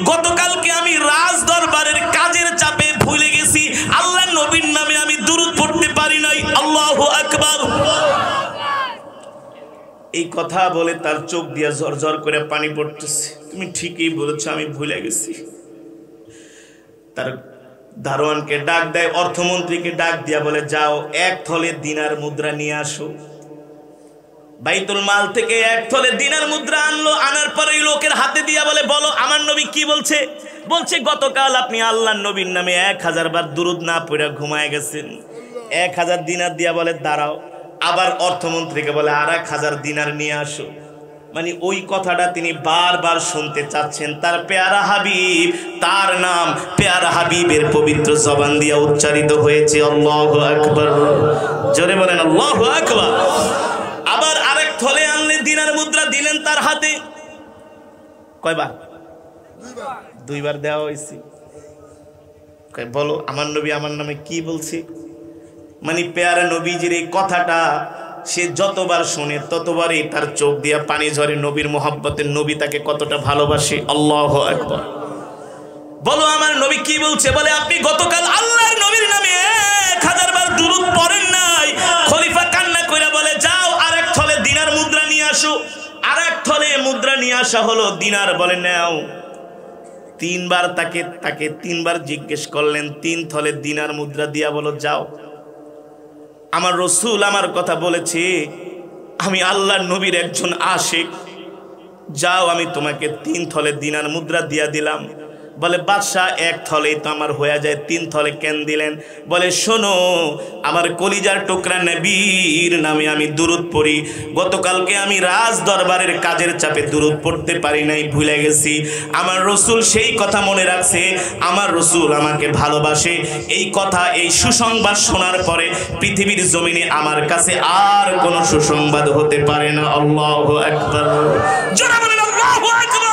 গতকালকে আমি রাজ দরবারের কাজের চাপে ভুলে গেছি, আল্লাহর নবীর নামে আমি দুরূদ পড়তে পারি নাই। আল্লাহু আকবার। এই কথা বলে তার চোখ দিয়ে ঝরঝর করে পানি পড়তেছে। তুমি ঠিকই বলেছ, আমি ভুলে গেছি। তার দারোয়ানকে ডাক দেয়, অর্থমন্ত্রীকে ডাক দিয়া বলে, যাও 1 থলে দিনার মুদ্রা নিয়ে আসো। বাইতুল মাল থেকে 1 থলে দিনার মুদ্রা আনলো। আনার পরে লোকের হাতে দিয়া বলে, বলো আমার নবী কি বলছে? বলছে, গতকাল আপনি আল্লাহর নবীর নামে 1000 বার দুরূদ না পড়ে ঘুমায় গেছেন। 1000 দিনার দিয়া বলে, দাঁড়াও। আবার অর্থমন্ত্রীকে বলে, আর 1000 দিনার নিয়ে আসো। মানে ওই কথাটা তিনি বারবার শুনতে চাচ্ছেন। তার পেয়ারা হাবিব, তার নাম পেয়ারা হাবিবের পবিত্র জবান দিয়ে উচ্চারিত হয়েছে, আল্লাহু আকবার। জোরে বলেন আল্লাহু আকবার। আবার আরেক থলে আনলেন, দিনার মুদ্রা দিলেন তার হাতে। কয়বার? 2 বার দেওয়া হয়েছে। বলো আমার নবী আমার নামে কি বলছে? মানে পেয়ারা নবীজির এই কথাটা সে যতবার শুনে ততবারই তার চোখ দিয়ে পানি ঝরে। নবীর মোহাব্বতের, নবী তাকে কতটা ভালোবাসে। আল্লাহু আকবার। বলো আমার নবী কি বলছে? বলে, আপনি গতকাল আল্লাহর নবীর নামে 1000 বার দুরূদ পড়েন নাই। খলিফা কান্না কইরা বলে, যাও আরেক থলে দিনার মুদ্রা নিয়ে আসো। আরেক থলে মুদ্রা নিয়ে আসা হলো। দিনার বলে, নাও। 3 বার তাকে 3 বার জিজ্ঞেস করলেন। 3 থলে দিনার মুদ্রা দিয়া বলো, যাও, আমার রসুল আমার কথা বলেছে, আমি আল্লাহর নবীর একজন আশিক, যাও আমি তোমাকে 3 থলে দিনার মুদ্রা দিয়া দিলাম। বলে, বাদশাহ 1 থলেই তো আমার হয়ে যায়, 3 থলে কেন দিলেন? বলে, শোনো, আমার কলিজার টুকরা নবীর নামে আমি দুরূদ পড়ি, গতকালকে আমি রাজ দরবারের কাজের চাপে দুরূদ পড়তে পারি নাই, ভুলে গেছি। আমার রসুল সেই কথা মনে রাখছে, আমার রসুল আমাকে ভালোবাসে। এই কথা, এই সুসংবাদ শোনার পরে পৃথিবীর জমিনে আমার কাছে আর কোনো সুসংবাদ হতে পারে না। আল্লাহু আকবার। জোরে বলেন আল্লাহু আকবার।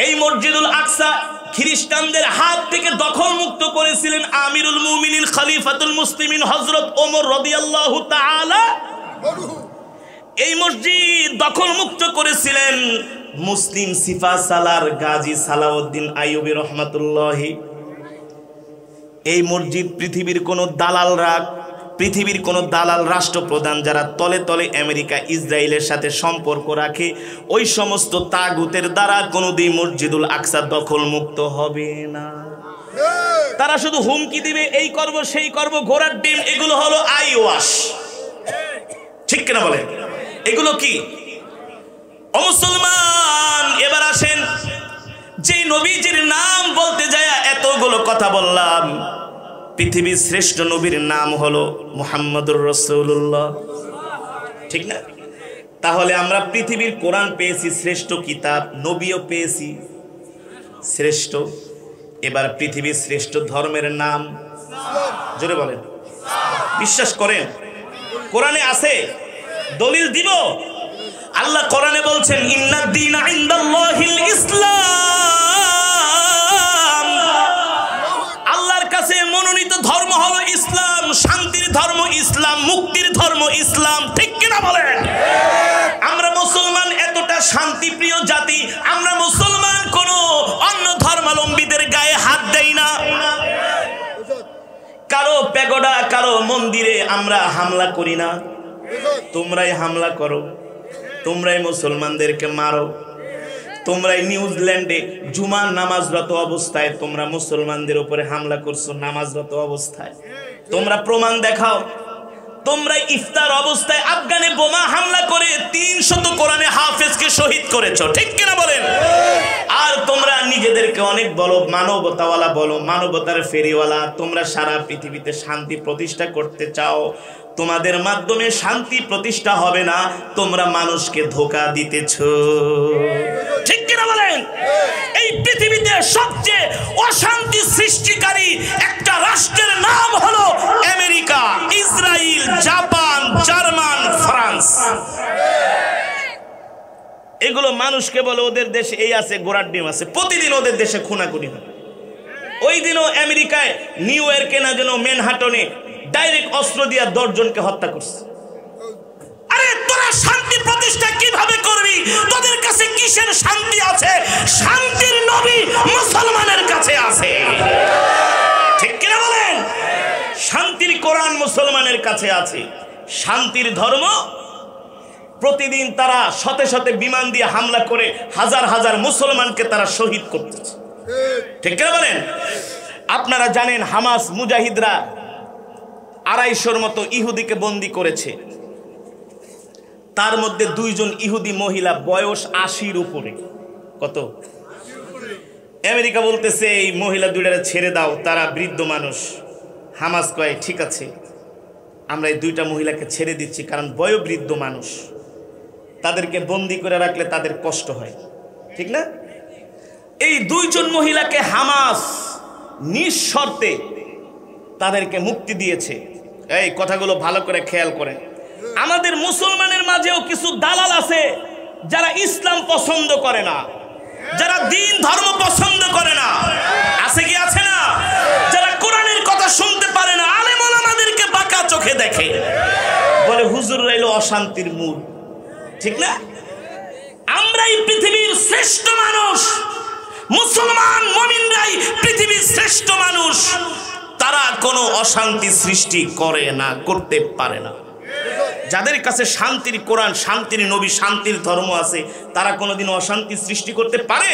এই মসজিদুল আকসা খ্রিস্টানদের হাত থেকে দখল মুক্ত করেছিলেন আমিরুল মুমিনিন খলিফাতুল মুসলিমিন হযরত ওমর রাদিয়াল্লাহু তাআলা। এই মসজিদ দখল মুক্ত করেছিলেন মুসলিম সিফা সালার গাজী সালাউদ্দিন আইয়ুবী রহমাতুল্লাহি। এই মসজিদ পৃথিবীর কোন দালাল রাষ্ট্রপ্রধান যারা তলে তলে আমেরিকা ইসরায়েলের সাথে সম্পর্ক রাখে, ওই সমস্ত তাগুতের দ্বারা কোনোদিন মসজিদুল আকসা দখল মুক্ত হবে না। তারা শুধু হুমকি দিবে, এই করব সেই করব, ঘোড়ার ডিম। এগুলো হলো আই ওয়াশ, ঠিক কিনা বলে? এগুলো কি? ও মুসলমান, এবার আসেন, যে নবীজির নাম বলতে যায় এতগুলো কথা বললাম, পৃথিবীর শ্রেষ্ঠ নবীর নাম হলো মুহাম্মদুর রাসূলুল্লাহ, ঠিক না? তাহলে আমরা পৃথিবীর কোরআন পেয়েছি শ্রেষ্ঠ কিতাব, নবীও পেয়েছি শ্রেষ্ঠ। এবার পৃথিবীর শ্রেষ্ঠ ধর্মের নাম জোরে বলেন। বিশ্বাস করেন কোরআনে আছে? দলিল দিব? আল্লাহ কোরআনে বলছেন, ইন্নাদ দীনা ইনদাল্লাহিল ইসলাম। আল্লাহর কাছে মনোনীত ধর্ম হলো ইসলাম, শান্তির ধর্ম ইসলাম, মুক্তির ধর্ম ইসলাম, ঠিক কিনা বলেন? আমরা মুসলমান এতটা শান্তিপ্রিয় জাতি, আমরা মুসলমান কোন অন্য ধর্মাবলম্বীদের গায়ে হাত দেই না। কারো প্যাগোডা, কারো মন্দিরে আমরা হামলা করি না। তোমরাই হামলা করো, তোমরাই মুসলমানদেরকে মারো। তোমরাই নিউজিল্যান্ডে জুমার নামাজরত অবস্থায় তোমরা মুসলমানদের উপরে হামলা করছো, নামাজরত অবস্থায়। তোমরা প্রমাণ দেখাও। তোমরা ইফতার অবস্থায় আফগানে বোমা হামলা করে 300 কোরআনে হাফেজকে শহীদ করেছো, ঠিক কিনা বলেন? আর তোমরা নিজেদেরকে অনেক বলো, মানবতাওয়ালা বলো, মানবতার ফেরিওয়ালা। তোমরা সারা পৃথিবীতে শান্তি প্রতিষ্ঠা করতে চাও। তোমাদের মাধ্যমে শান্তি প্রতিষ্ঠা হবে না, তোমরা মানুষকে ধোঁকা দিতেছো, ঠিক কিনা বলেন? এই এই পৃথিবীতে সবচেয়ে অশান্তি সৃষ্টিকারী একটা রাষ্ট্রের নাম হলো America, Israel, Japan, German, France. এগুলো মানুষকে বলে ওদের দেশে এই আছে, গোড়ার ডিম আছে, প্রতিদিন ওদের দেশে খুনাখুনি হয়। ওই দিনও আমেরিকায় নিউ ইয়র্কে না যেন ম্যানহাটনে ডাইরেক্ট অস্ত্র দিয়ে 10 জনকে হত্যা করছে। আরে তোরা শান্তি প্রতিষ্ঠা কিভাবে করবি? তোদের কাছে কিসের শান্তি আছে? শান্তির নবী মুসলমানের কাছে আছে, ঠিক কিনা বলেন? শান্তির কোরআন মুসলমানের কাছে আছে। শান্তির ধর্ম প্রতিদিন তারা শতে শতে বিমান দিয়ে হামলা করে হাজার হাজার মুসলমানকে তারা শহীদ করতেছে, ঠিক কিনা বলেন? আপনারা জানেন হামাস মুজাহিদরা 250-র মতো ইহুদিকে বন্দী করেছে। তার মধ্যে 2 জন ইহুদি মহিলা, বয়স 80-র উপরে। কত? আমেরিকা বলতেছে এই মহিলা 2টারে ছেড়ে দাও, তারা বৃদ্ধ মানুষ। হামাস কয় ঠিক আছে, আমরা এই 2টা মহিলাকে ছেড়ে দিচ্ছি, কারণ বয়োবৃদ্ধ মানুষ, তাদেরকে বন্দী করে রাখলে তাদের কষ্ট হয়, ঠিক না? এই 2 জন মহিলাকে হামাস নিঃশর্তে তাদেরকে মুক্তি দিয়েছে। এই কথাগুলো ভালো করে খেয়াল করেন। আমাদের মুসলমানের মাঝেও কিছু দালাল আছে যারা ইসলাম পছন্দ করে না, যারা দ্বীন ধর্ম পছন্দ করে না, আছে কি আছে না? যারা কোরআনের কথা শুনতে পারে না, আলেম ওলামাদেরকে বাঁকা চোখে দেখে, বলে হুজুর রইল অশান্তির মূল, ঠিক না? আমরাই পৃথিবীর শ্রেষ্ঠ মানুষ, মুসলমান মুমিনরাই পৃথিবীর শ্রেষ্ঠ মানুষ। তারা কোনো অশান্তি সৃষ্টি করে না, করতে পারে না। যাদের কাছে শান্তির কোরআন, শান্তির নবী, শান্তির ধর্ম আছে, তারা কোনোদিন অশান্তি সৃষ্টি করতে পারে?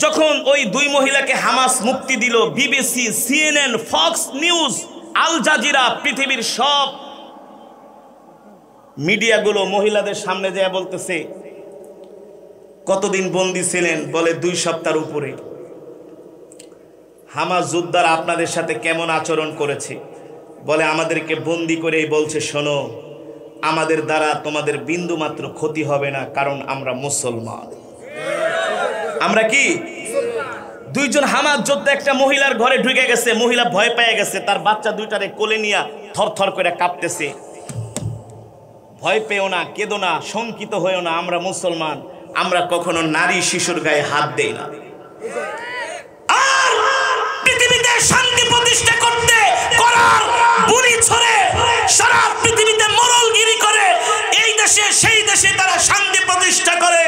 যখন ওই 2 মহিলাকে হামাস মুক্তি দিল, BBC, CNN, Fox News, Al Jazeera, পৃথিবীর সব মিডিয়াগুলো মহিলাদের সামনে যায় বলতেছে কতদিন বন্দী ছিলেন? বলে 2 সপ্তাহের উপরে। হামাস যোদ্ধারা আপনাদের সাথে কেমন আচরণ করেছে? বলে আমাদেরকে বন্দী করে বলছে শোনো, আমাদের দ্বারা তোমাদের বিন্দু মাত্র ক্ষতি হবে না, কারণ আমরা মুসলমান। আমরা কি? 2 জন হামাস যোদ্ধা একটা মহিলার ঘরে ঢুকে গেছে, মহিলা ভয় পেয়ে গেছে, তার বাচ্চা 2টারে কোলে নিয়ে থরথর করে কাঁপতেছে। ভয় পেও না, কেঁদো না, শঙ্কিত হয়েও না, আমরা মুসলমান, আমরা কখনো নারী শিশুর গায়ে হাত দেই না। আর পৃথিবীতে শান্তি প্রতিষ্ঠা করতে করার বুড়ি ছড়ে সারা পৃথিবীতে মোড়লগিরি করে, এই দেশে সেই দেশে তারা শান্তি প্রতিষ্ঠা করে,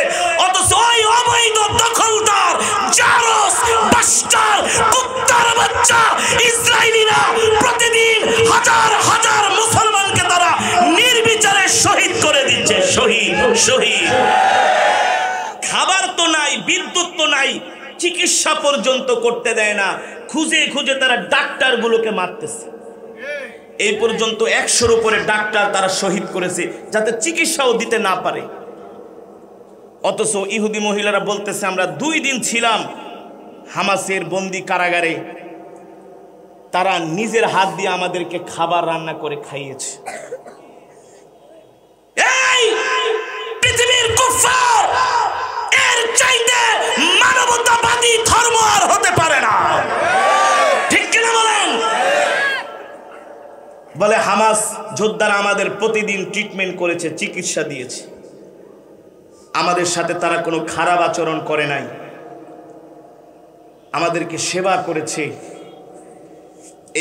অথচ ওই অবৈধ দখলদার, জারস, বাস্টার, কুত্তার বাচ্চা ইসরায়েলিরা প্রতিদিন হাজার হাজার মুসলমানকে তারা নির্বিচারে শহীদ করে দিচ্ছে। শহীদ শহীদ। খাবার তো নাই, বিদ্যুৎ তো নাই, চিকিৎসা পর্যন্ত করতে দেয় না, খুঁজে খুঁজে তারা ডাক্তারগুলোকে মারতেছে। এই পর্যন্ত 100-র উপরে ডাক্তার তারা শহীদ করেছে, যাতে চিকিৎসাও দিতে না পারে। অথচ ইহুদি মহিলারা বলতেছে আমরা 2 দিন ছিলাম হামাসের বন্দি কারাগারে, তারা নিজের হাত দিয়ে আমাদেরকে খাবার রান্না করে খাইয়েছে। এই পৃথিবীর কুফার, এর চাইতে মানবতাবাদী ধর্ম আর হতে পারে না, ঠিক কিনা বলেন? বলে হামাস যোদ্ধারা আমাদের প্রতিদিন ট্রিটমেন্ট করেছে, চিকিৎসা দিয়েছে, আমাদের সাথে তারা কোনো খারাপ আচরণ করে নাই, আমাদেরকে সেবা করেছে।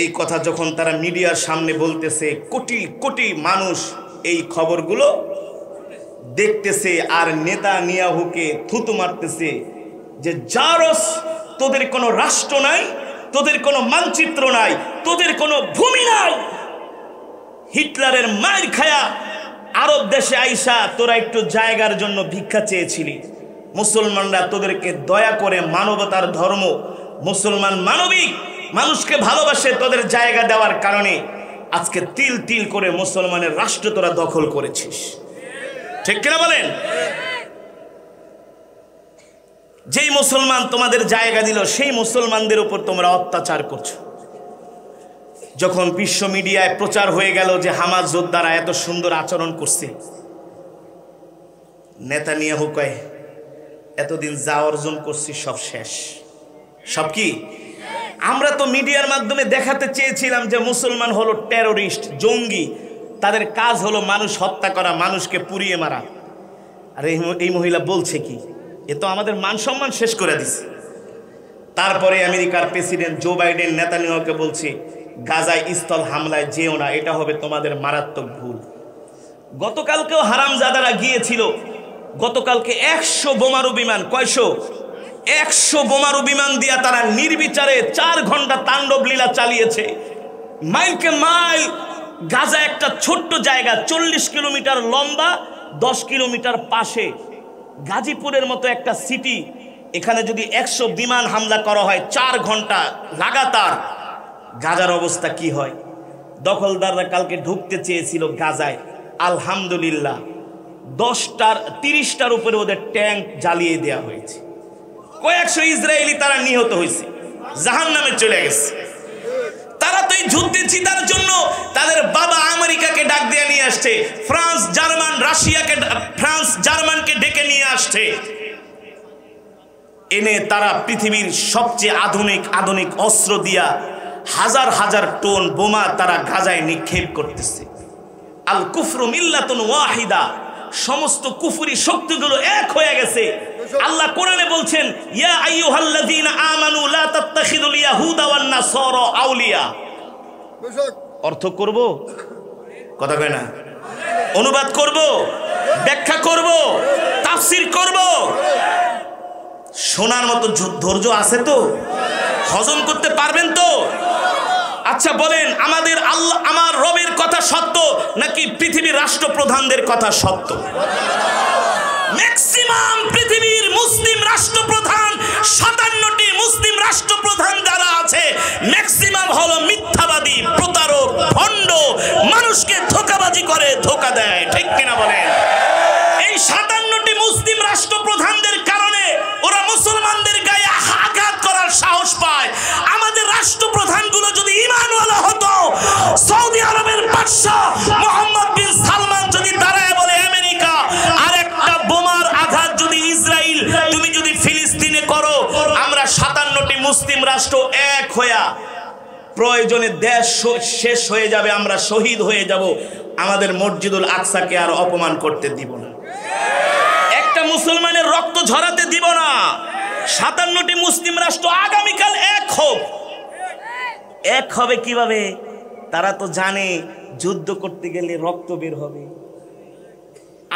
এই কথা যখন তারা মিডিয়ার সামনে বলতেছে, কোটি কোটি মানুষ এই খবরগুলো দেখতেছে আর নেতানিয়াহুকে থুতু মারতেছে যে জারস, তোদের কোনো রাষ্ট্র নাই, তোদের কোনো মানচিত্র নাই, তোদের কোনো ভূমি নাই। হিটলারের মায়ের খায়া আরব দেশে আইসা তোরা একটু জায়গার জন্য ভিক্ষা চেয়েছিলি, মুসলমানরা তোদেরকে দয়া করে, মানবতার ধর্ম, মুসলমান মানবিক, মানুষকে ভালোবাসে, তোদের জায়গা দেওয়ার কারণে আজকে তিল তিল করে মুসলমানের রাষ্ট্র তোরা দখল করেছিস, ঠিক কিনা বলেন? যেই মুসলমান তোমাদের জায়গা দিল সেই মুসলমানদের উপর তোমরা অত্যাচার করছো। যখন বিশ্ব মিডিয়ায় প্রচার হয়ে গেল যে হামাস যোদ্ধারা এত সুন্দর আচরণ করছে, নেতানিয়াহু কয় এতদিন যা অর্জন করছি সব শেষ। সব কি? আমরা তো মিডিয়ার মাধ্যমে দেখাতে চেয়েছিলাম যে মুসলমান হলো টেরোরিস্ট, জঙ্গি, তাদের কাজ হলো মানুষ হত্যা করা, মানুষকে পুড়িয়ে মারা। আর এই মহিলা বলছে কি? এ তো আমাদের মান সম্মান শেষ করে দিছে। তারপরে আমেরিকার প্রেসিডেন্ট জো বাইডেন নেতানিয়াহুকে বলছে গাজায় স্থল হামলায় যেও না, এটা হবে তোমাদের মারাত্মক ভুল। গতকালকেও হারামজাদারা গিয়েছিল, গতকালকে 100 বোমারু বিমান, কয়শো? 100 বোমারু বিমান দিয়া তারা নির্বিচারে 4 ঘন্টা তাণ্ডব লীলা চালিয়েছে। মাইলকে মাইল গাজা একটা ছোট্ট জায়গা, 40 কিলোমিটার লম্বা, 10 কিলোমিটার পাশে গাজীপুরের মতো একটা সিটি। এখানে যদি 100 বিমান হামলা করা হয় 4 ঘন্টা লাগাতার, গাজার অবস্থা কি হয়? দখলদাররা কালকে ঢুকতে চেয়েছিল গাজায়, আলহামদুলিল্লাহ 30টার উপরে ওদের ট্যাঙ্ক জ্বালিয়ে দেওয়া হয়েছে। কয়েকশো ইসরায়েলি তারা নিহত হয়েছে, জাহান্নামে চলে গেছে। তারা তো এই যুদ্ধে জিতার জন্য তাদের বাবা আমেরিকাকে ডাক দিয়ে নিয়ে আসছে, ফ্রান্স জার্মানকে ডেকে নিয়ে আসছে, এনে তারা পৃথিবীর সবচেয়ে আধুনিক অস্ত্র দিয়া হাজার হাজার টন বোমা তারা গাজায় নিক্ষেপ করতেছে। আল কুফরু মিল্লাতুন ওয়াহিদা, সমস্ত কুফরি শক্তিগুলো এক হয়ে গেছে। আল্লাহ কোরআনে বলছেন ইয়া আইয়ুহাল্লাযীনা আমানু লা তাত্তাখিযুল ইয়াহুদা ওয়ান নাসারা আউলিয়া। অর্থ করব, কথা কয় না, অনুবাদ করব, ব্যাখ্যা করব, তাফসীর করব। শোনার মতো ধৈর্য আছে তো? হজম করতে পারবেন তো? আচ্ছা বলেন, আমাদের আল্লাহ, আমার রবের কথা সত্য নাকি পৃথিবীর রাষ্ট্রপ্রধানদের কথা সত্য? ম্যাক্সিমাম পৃথিবীর মুসলিম রাষ্ট্রপ্রধান, 57টি মুসলিম রাষ্ট্রপ্রধান যারা আছে, ম্যাক্সিমাম হলো মিথ্যাবাদী, প্রতারক, ভণ্ড, মানুষকে ধোঁকাবাজি করে, ধোঁকা দেয়, ঠিক কিনা বলেন? এই 57টি মুসলিম রাষ্ট্রপ্রধানদের কারণে ওরা মুসলমানদের গায়ে আঘাত করার সাহস পায়। আমাদের রাষ্ট্রপ্রধানগুলো যদি ঈমানওয়ালা হতো, সৌদি আরবের বাদশা মোহাম্মদ বিন সালমান যদি দাঁড়ায় বলে আমেরিকা আর একটা বোমার আঘাত যদি ইসরায়েল তুমি যদি ফিলিস্তিনে করো, আমরা 57টি মুসলিম রাষ্ট্র এক হইয়া প্রয়োজনে দেশ শেষ হয়ে যাবে, আমরা শহীদ হয়ে যাব, আমাদের মসজিদুল আকসাকে আর অপমান করতে দিব না, একটা মুসলমানের রক্ত ঝরাতে দিব না। 57টি মুসলিম রাষ্ট্র আগামীকাল এক হোক। এক হবে কিভাবে? তারা তো জানে যুদ্ধ করতে গেলে রক্ত বের হবে,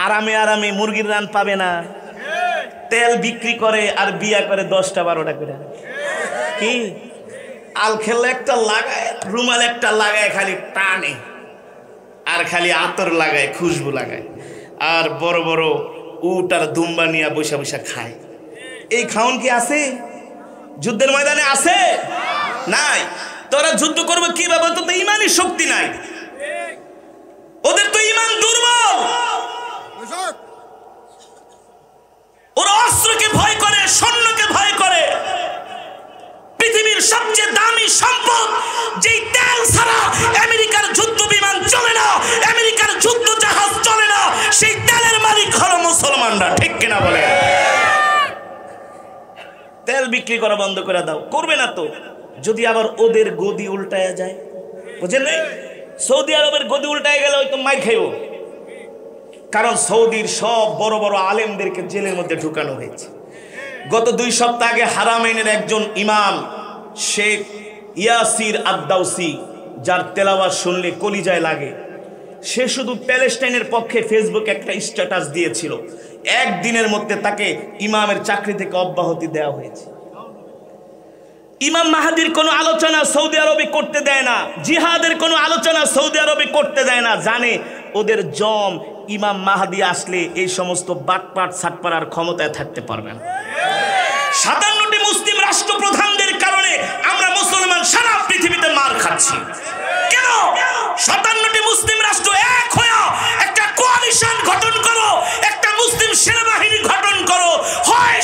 আরামে আরামে মুরগির রান পাবে না, তেল বিক্রি করে আর বিয়া করে 10টা 12টা করে, কি আলখেল একটা লাগায়, রুমাল একটা লাগায়, খালি টানে আর খালি আতর লাগায়, খুশবু লাগায়, আর বড় বড় উট আর দুম্বা নিয়ে বসে বসে খায়। এই খাওন কি আছে যুদ্ধের ময়দানে? আছে? নাই। তোরা যুদ্ধ করবে কিভাবে? তো ইমানই শক্তি নাই, ওদের তো ইমান দুর্বল। ওরা অস্ত্রকে ভয় করে, সৈন্যকে ভয় করে। পৃথিবীর সবচেয়ে দামি সম্পদ, যেই তেল ছাড়া আমেরিকার যুদ্ধ বিমান চলে না, আমেরিকার যুদ্ধ জাহাজ চলে না, সেই তেলের মালিক হলো মুসলমানরা, ঠিক কিনা বলে? তেল বিক্রি করা বন্ধ করে দাও, করবে না তো। যদি আবার ওদের গদি উল্টায়া যায়, বুঝেন নাই? সৌদি আরবের গদি উল্টায় গেলে ওই তো মাইর খাইব, কারণ সৌদির সব বড় বড় আলেমদেরকে জেলের মধ্যে ঢুকানো হয়েছে। গত 2 সপ্তাহ আগে হারামাইনের একজন ইমাম শেখ ইয়াসির আদ-দাউসি, যার তেলাওয়াত শুনলে কলিজায় লাগে, সে শুধু প্যালেস্টাইনের পক্ষে ফেসবুকে একটা স্ট্যাটাস দিয়েছিল, একদিনের মধ্যে তাকে ইমামের চাকরি থেকে অব্যাহতি দেওয়া হয়েছে। ইমাম মাহাদির কোনো আলোচনা সৌদি আরবে করতে দেয় না, জিহাদের কোনো আলোচনা সৌদি আরবে করতে দেয় না, জানে ওদের জম ইমাম মাহাদি আসলে এই সমস্ত বাটপাট ছাটপাড়ার ক্ষমতায় থাকতে পারবে না। 57টি মুসলিম রাষ্ট্রপ্রধানদের কারণে আমরা মুসলমান সারা পৃথিবীতে মার খাচ্ছি। কেন? 57টি মুসলিম রাষ্ট্র এক হয়ে একটা কোয়ালিশন গঠন করো, একটা মুসলিম সেনাবাহিনী গঠন করো, হয়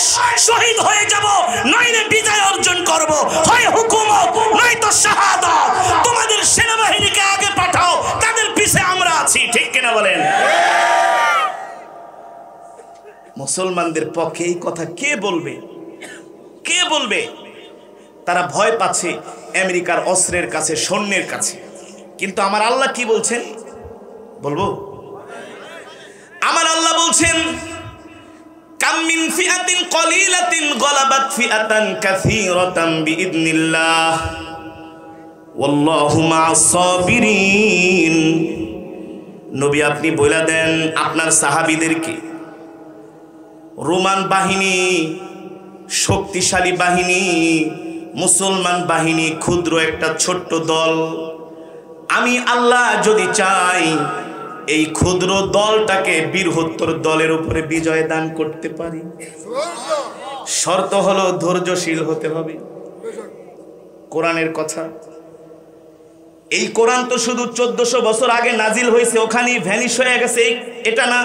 শহীদ হয়ে যাব, নইলে বিজয় অর্জন করব, হয় হুকুমত নয়তো শাহাদাত। তোমাদের সেনাবাহিনীকে আগে পাঠাও, তাদের পিছে আমরা আছি, ঠিক কিনা বলেন? মুসলমানদের পক্ষে এই কথা কে বলবে? কে বলবে? তারা ভয় পাচ্ছে আমেরিকার অস্ত্রের কাছে, সৈন্যের কাছে। কিন্তু আমার আল্লাহ কি বলছেন বলবো? আমার আল্লাহ বলছেন, কাম মিন ফিআতিন কলিলাতিন গলাবাত ফিআতান কাসীরাতান বিইذনিল্লাহ ওয়াল্লাহু মা'আস সাবিরিন। নবী আপনি বলে দেন আপনার সাহাবীদেরকে, রোমান বাহিনী শক্তিশালী বাহিনী, মুসলমান বাহিনী ক্ষুদ্র একটা ছোট্ট দল। আমি আল্লাহ যদি চাই এই ক্ষুদ্র দলটাকে বৃহত্তর দলের উপরে বিজয় দান করতে পারি। শর্ত হলো ধৈর্যশীল হতে হবে। কোরআনের কথা, এই কোরআন তো শুধু 1400 বছর আগে নাজিল হয়েছে, ওখানেই ভ্যানিশ হয়ে গেছে এটা না।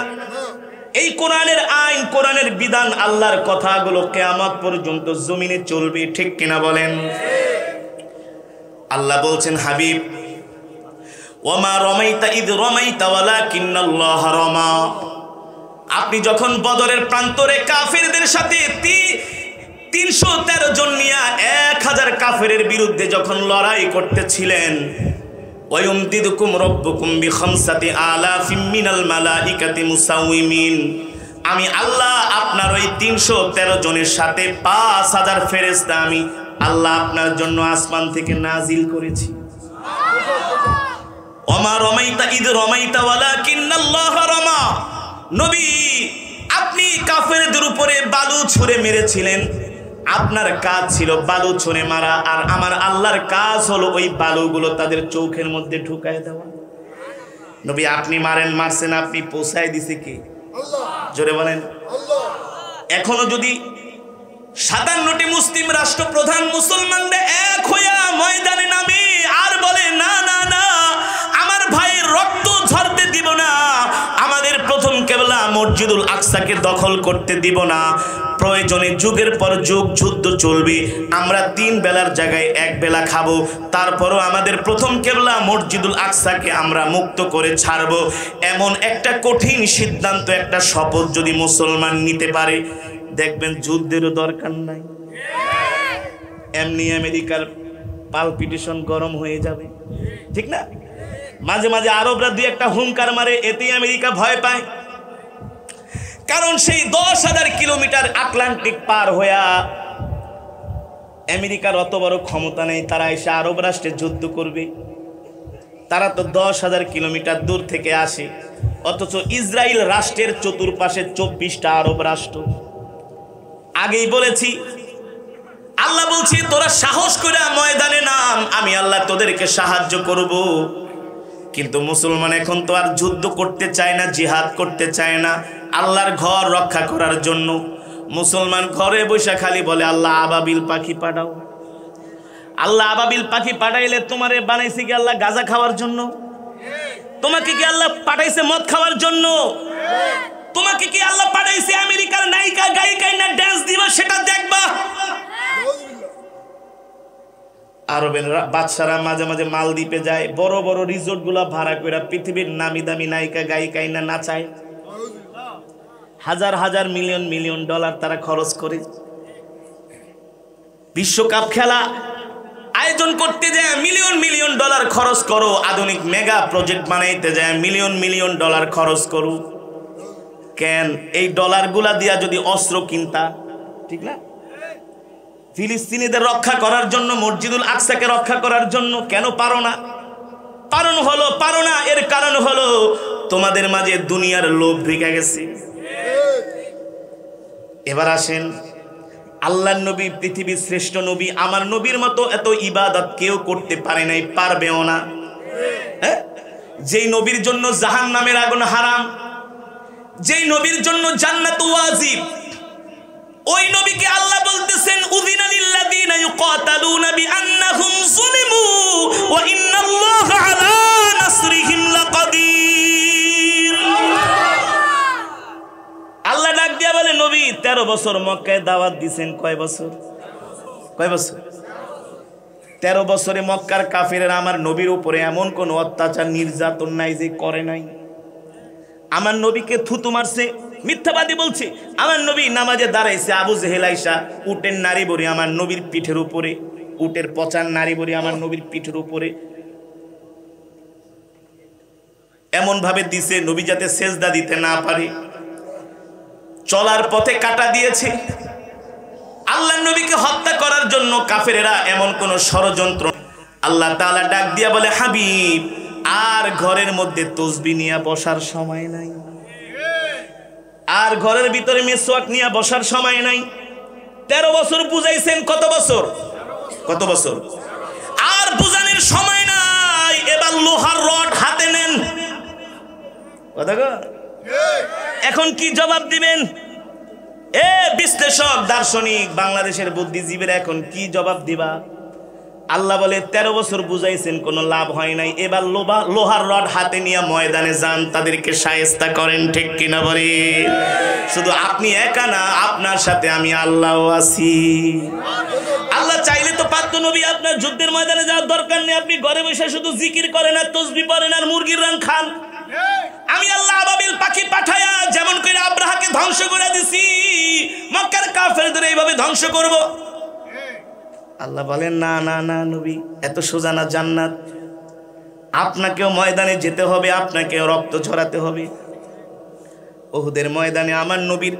এই কোরআনের আইন, কোরআনের বিধান, আল্লাহর কথাগুলো কিয়ামত পর্যন্ত জমিনে চলবে, ঠিক কিনা বলেন? আল্লাহ বলছেন, হাবিব ওয়ামা রমাইতা ইদ রমাইতা ওয়ালাকিন্নাল্লাহা রামা। আপনি যখন বদরের প্রান্তরে কাফেরদের সাথে 313 জন নিয়ে 1000 কাফেরের বিরুদ্ধে যখন লড়াই করতেছিলেন, ওয়ায়ুমদিদুকুম রাব্বুকুম বিখামসাতি আলাফিম মিনাল মালাইকাতি মুসাউমিন, আমি আল্লাহ আপনার ওই 313 জনের সাথে 5000 ফেরেশতা আমি আল্লাহ আপনার জন্য আসমান থেকে নাজিল করেছি। ওমা রমাইতা ইদ রমাইতা ওয়ালাকিন্নাল্লাহা রামা। নবী আপনি কাফেরদের উপরে বালু ছুঁড়ে মেরেছিলেন, আপনার কাজ ছিল বালু ছুঁড়ে মারা, আর আমার আল্লাহর কাজ হলো ওই বালুগুলো তাদের চোখের মধ্যে ঢুকায় দেওয়া। নবী আপনি মারছেন, আপনি পৌঁছায় দিছে কে? জোরে বলেন। এখনো যদি 57টি মুসলিম রাষ্ট্রপ্রধান মুসলমানদের এক হইয়া ময়দানে নামে আর বলে না না না, আমার ভাইয়ের রক্ত ঝরতে দিব না, আমাদের প্রথম কেবলা মসজিদুল আকসাকে দখল করতে দিব না, প্রয়োজনে যুগের পর যুগ যুদ্ধ চলবে, আমরা 3 বেলার জায়গায় 1 বেলা খাবো, তারপরও আমাদের প্রথম কেবলা মসজিদুল আকসাকে আমরা মুক্ত করে ছাড়ব, এমন একটা কঠিন সিদ্ধান্ত, একটা শপথ যদি মুসলমান নিতে পারে, দেখবেন যুদ্ধেরও দরকার নাই। এমনি আমেরিকার পালপিটেশন গরম হয়ে যাবে, ঠিক না? মাঝে মাঝে আরবরা 2-1টা হুঙ্কার মারে, এতেই আমেরিকা ভয় পায়। কারণ সেই 10,000 কিলোমিটার আটলান্টিক পার হইয়া আমেরিকার অত বড় ক্ষমতা নেই তারা এসে আরব রাষ্ট্রে যুদ্ধ করবে। তারা তো 10,000 কিলোমিটার দূর থেকে আসে, অথচ ইসরায়েল রাষ্ট্রের চতুর্পাশে 24টা আরব রাষ্ট্র। আগেই বলেছি, আল্লাহ বলছে তোরা সাহস করে ময়দানে নাম, আমি আল্লাহ তোদেরকে সাহায্য করব। কিন্তু মুসলমান এখন তো আর যুদ্ধ করতে চায় না, জিহাদ করতে চায় না, আল্লাহর ঘর রক্ষা করার জন্য মুসলমান ঘরে বসে খালি বলে আল্লাহ আবাবিল পাখি পাঠাও। আল্লাহ আবাবিল পাখি পাঠাইলে তোমারে বানাইছে কি আল্লাহ গাঁজা খাওয়ার জন্য? তোমাকে কি আল্লাহ পাঠাইছে মদ খাওয়ার জন্য? তোমাকে কি আল্লাহ পাঠাইছে আমেরিকার নায়িকা গায়িকায় না ডান্স দিবা সেটা দেখবা? আরবের বাদশারা মাঝে মাঝে মালদ্বীপে যায়, বড় বড় রিসোর্ট গুলা ভাড়া করে পৃথিবীর নামি দামি নায়িকা গায়িকায় না নাচায়, হাজার হাজার মিলিয়ন মিলিয়ন ডলার তারা খরচ করে। বিশ্বকাপ খেলা আয়োজন করতে যায় মিলিয়ন মিলিয়ন ডলার খরচ করো, আধুনিক মেগা প্রজেক্ট বানাইতে যায় মিলিয়ন মিলিয়ন ডলার খরচ করো। কেন? এই ডলার গুলা দিয়া যদি অস্ত্র কিনতা, ঠিক না? ফিলিস্তিনিদের রক্ষা করার জন্য, মসজিদুল আকসাকে রক্ষা করার জন্য কেন পারো না? পারো না, এর কারণ হলো তোমাদের মাঝে দুনিয়ার লোভ ঢুকে গেছে। এবার আসেন, আল্লাহর নবী পৃথিবীর শ্রেষ্ঠ নবী, আমার নবীর মতো এত ইবাদত কেউ করতে পারে নাই, পারবেও না। যেই নবীর জন্য জাহান্নামের আগুন হারাম, যেই নবীর জন্য জান্নাত ওয়াজিব, ওই নবীকে আল্লাহ বলতেছেন উযিনা লিল্লাযিনা ইউকাতালুনা বিআন্নাহুম যুলিমু ওয়া ইন্নাল্লাহা আলা নাসরিহিম লাকাদির। আল্লাহ ডাক দিয়া বলে নবী 13 বছর মক্কায় দাওয়াত দিবেন। কয় বছর? 13 বছরে মক্কার কাফেররা আমার নবীর উপরে এমন কোন অত্যাচার নির্যাতন নাই যে করে নাই। আমার নবীকে থুতু মারছে, মিথ্যাবাদী বলছে। আমার নবী নামাজে দাঁড়াইছে, আবু জেহেল আইসা উটের নারী বড়ি আমার নবীর পিঠের উপরে, উটের পচার নারী বড়ি আমার নবীর পিঠের উপরে এমন ভাবে দিছে নবী যাতে সেজদা দিতে না পারে। চলার পথে কাটা দিয়েছে। আল্লাহর নবীকে হত্যা করার জন্য কাফেরেরা এমন কোন ষড়যন্ত্র। আল্লাহ তাআলা ডাক দিয়া বলে, হাবিব আর ঘরের মধ্যে তসবিহ নিয়ে বসার সময় নাই, আর ঘরের ভিতরে মিসওয়াক নিয়ে বসার সময় নাই। 13 বছর বুঝাইছেন, কত বছর, কত বছর, আর বুঝানোর সময় নাই। এবার লোহার রড হাতে নেন। কথা গো, এখন কি জবাব দিবেন? এ বিশ্লেষক, দার্শনিক, বাংলাদেশের বুদ্ধিজীবীরা এখন কি জবাব দিবা? আল্লাহ বলে 13 বছর বুঝাইছেন, কোনো লাভ হয় নাই। এবার লোহার রড হাতে নিয়ে ময়দানে যান, তাদেরকে শায়েস্তা করেন। ঠিক কিনা বলে? শুধু আপনি একা না, আপনার সাথে আমি আল্লাহও আছি। আল্লাহ চাইলে তো পারত নবী আপনার যুদ্ধের ময়দানে যাওয়ার দরকার নেই, আপনি ঘরে বসে শুধু জিকির করেন আর তাসবিহ পড়েন আর মুরগির রান খান। আমি আল্লাহ আবাবিল পাখি পাঠায়া যেমন করে আব্রাহাকে ধ্বংস করে দিছি, মক্কার কাফেরদের এইভাবে ধ্বংস করব। আল্লাহ বলেন, না না না নবী, এত সোজা না জান্নাত। আপনাকেও ময়দানে যেতে হবে, আপনাকেও রক্ত ঝরাতে হবে। উহুদের ময়দানে আমার নবীর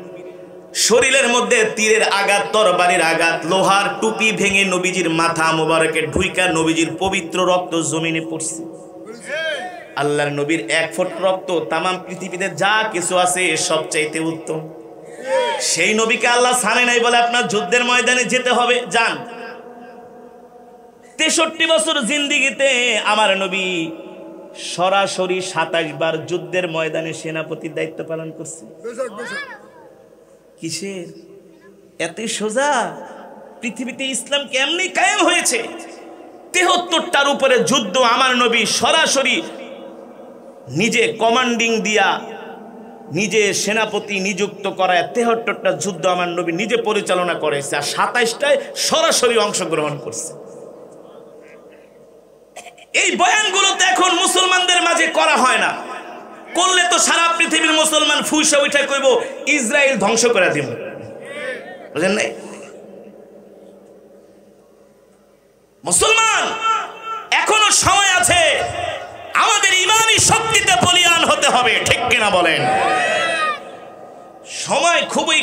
শরীরের মধ্যে তীরের আঘাত, তরবারির আঘাত, লোহার টুপি ভেঙে নবীজির মাথা মোবারকে ঢুইকা নবীজির পবিত্র রক্ত জমিনে পড়ছে। আল্লাহর নবীর 1 ফোঁটা রক্ত তামাম পৃথিবীতে যা কিছু আছে সবচাইতে উত্তম। সেই নবীকে আল্লাহ ছাড়ে নাই বলে আপনার যুদ্ধের ময়দানে যেতে হবে, যান। 63 বছর জিন্দিগিতে আমার নবী সরাসরি 27 বার যুদ্ধের ময়দানে সেনাপতির দায়িত্ব পালন করছে। কিসের এত সোজা? পৃথিবীতে ইসলাম কেমনি কায়েম হয়েছে? 73টার উপরে যুদ্ধ আমার নবী সরাসরি নিজে কমান্ডিং দিয়া, নিজে সেনাপতি নিযুক্ত করায় 73টা যুদ্ধ আমার নবী নিজে পরিচালনা করেছে, আর 27টায় সরাসরি অংশগ্রহণ করছে। এই বয়ানগুলো তো এখন মুসলমানদের মাঝে করা হয় না। করলে তো সারা পৃথিবীর মুসলমান ফুইসা উঠে কইব ইসরায়েল ধ্বংস করে দিব। বুঝেন নাই? মুসলমান এখনো সময় আছে, আমাদের ইমানি শক্তিতে বলিয়ান হতে হবে। ঠিক কিনা বলেন? সময় খুবই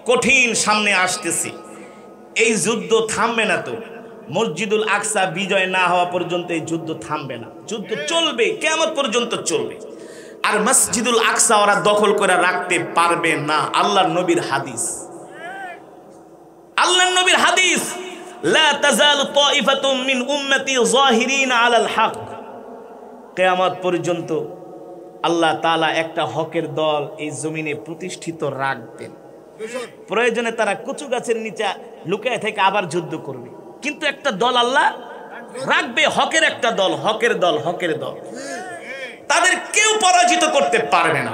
কঠিন সামনে আসতেছে। এই যুদ্ধ থামবে না তো। মসজিদুল আকসা বিজয় না হওয়া পর্যন্ত এই যুদ্ধ থামবে না, যুদ্ধ চলবে, কিয়ামত পর্যন্ত চলবে। আর মসজিদুল আকসা ওরা দখল করে রাখতে পারবে না। আল্লাহর নবীর হাদিস, আল্লাহর নবীর হাদিস, লা তাজালু তাইফাতুম মিন উম্মতি যাহিরিনা আলাল হক। কিয়ামত পর্যন্ত আল্লাহ তাআলা একটা হকের দল এই জমিনে প্রতিষ্ঠিত রাখবেন। প্রয়োজনে তারা কচু গাছের নিচে লুকায় থেকে আবার যুদ্ধ করবে, কিন্তু একটা দল আল্লাহ রাখবে, হকের একটা দল, হকের দল, হকের দল। তাদের কেউ পরাজিত করতে পারবে না।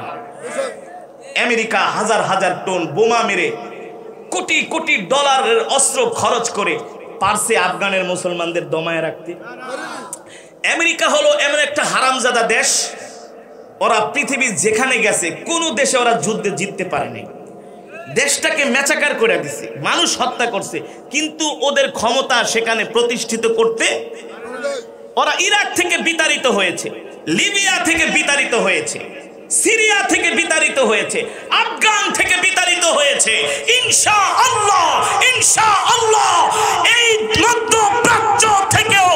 আমেরিকা হাজার হাজার টন বোমা মেরে কোটি কোটি ডলারের অস্ত্র খরচ করে পারছে আফগানের মুসলমানদের দমায় রাখতে। আমেরিকা হলো এমন একটা হারামজাদা দেশ, ওরা পৃথিবীর যেখানে গেছে কোন দেশে ওরা যুদ্ধে জিততে পারেনি। দেশটাকে মেচাকার করে দিছে, মানুষ হত্যা করছে, কিন্তু ওদের ক্ষমতা সেখানে প্রতিষ্ঠিত করতে ওরা ইরাক থেকে বিতাড়িত হয়েছে, লিবিয়া থেকে বিতাড়িত হয়েছে, সিরিয়া থেকে বিতাড়িত হয়েছে, আফগান থেকে বিতাড়িত হয়েছে। ইনশাআল্লাহ, ইনশাআল্লাহ এই মধ্যপ্রাচ্য থেকেও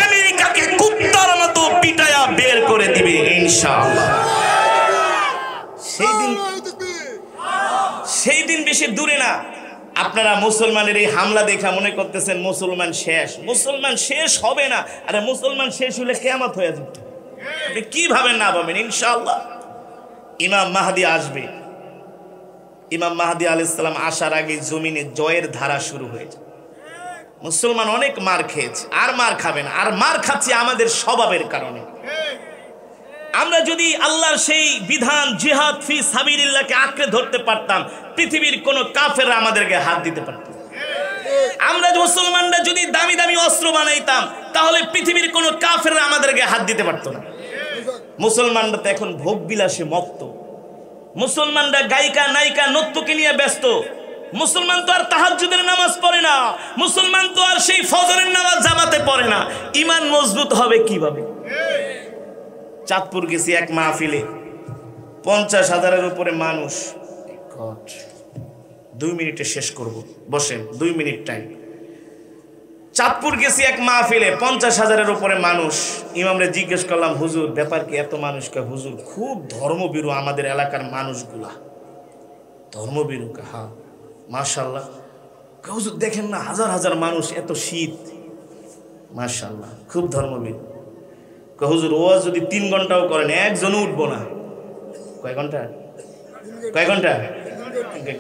আমেরিকাকে কুত্তার মতো পিটায়া বের করে দিবে ইনশাআল্লাহ। সেই দিন বেশি দূরে না। আপনারা মুসলমানের এই হামলা দেখা মনে করতেছেন মুসলমান শেষ। মুসলমান শেষ হবে না। আরে মুসলমান শেষ হলে কিয়ামত হয়ে যাবে। আপনি কি ভাবেন না ভাবেন, ইনশাআল্লাহ ইমাম মাহদি আসবে। ইমাম মাহদি আলাইহিস সালাম আসার আগে জমিনে জয়ের ধারা শুরু হয়ে যায়। মুসলমান অনেক মার খেয়েছে, আর মার খাবে না। আর মার খাচ্ছে আমাদের স্বভাবের কারণে। আমরা যদি আল্লাহর সেই বিধান জিহাদ ফি সাবিলিল্লাহকে আঁকড়ে ধরতে পারতাম, পৃথিবীর কোন কাফেররা আমাদেরকে হাত দিতে পারত। আমরা মুসলমানরা যদি দামি দামি অস্ত্র বানাইতাম, তাহলে পৃথিবীর কোন কাফেররা আমাদেরকে হাত দিতে পারত না। মুসলমানরা তো এখন ভোগ বিলাসে মত্ত। মুসলমানরা গায়িকা নায়িকা নর্তকী নিয়ে ব্যস্ত। মুসলমান তো আর তাহাজ্জুদের নামাজ পড়ে না, মুসলমান তো আর সেই ফজরের নামাজ জামাতে পড়ে না। ঈমান মজবুত হবে কিভাবে? চাঁদপুর গেছি এক মাহফিলে, 50,000-এর উপরে মানুষ। 2 মিনিটে শেষ করব, বসেন, 2 মিনিট টাইম। চাঁদপুর গেছি এক মাহফিলে, 50,000-এর উপরে মানুষ। ইমামরে জিজ্ঞেস করলাম, হুজুর ব্যাপার কি এত মানুষকে? হুজুর খুব ধর্মভীরু আমাদের এলাকার মানুষগুলা, ধর্মভীরু। হ্যাঁ মাশাআল্লাহ। হুজুর দেখেন না হাজার হাজার মানুষ, এত শীত, মাশাআল্লাহ খুব ধর্মভীরু। হুজুর ওয়াজ যদি 3 ঘন্টাও করেন একজনও উঠবো না। কয় ঘন্টা? কয় ঘন্টা?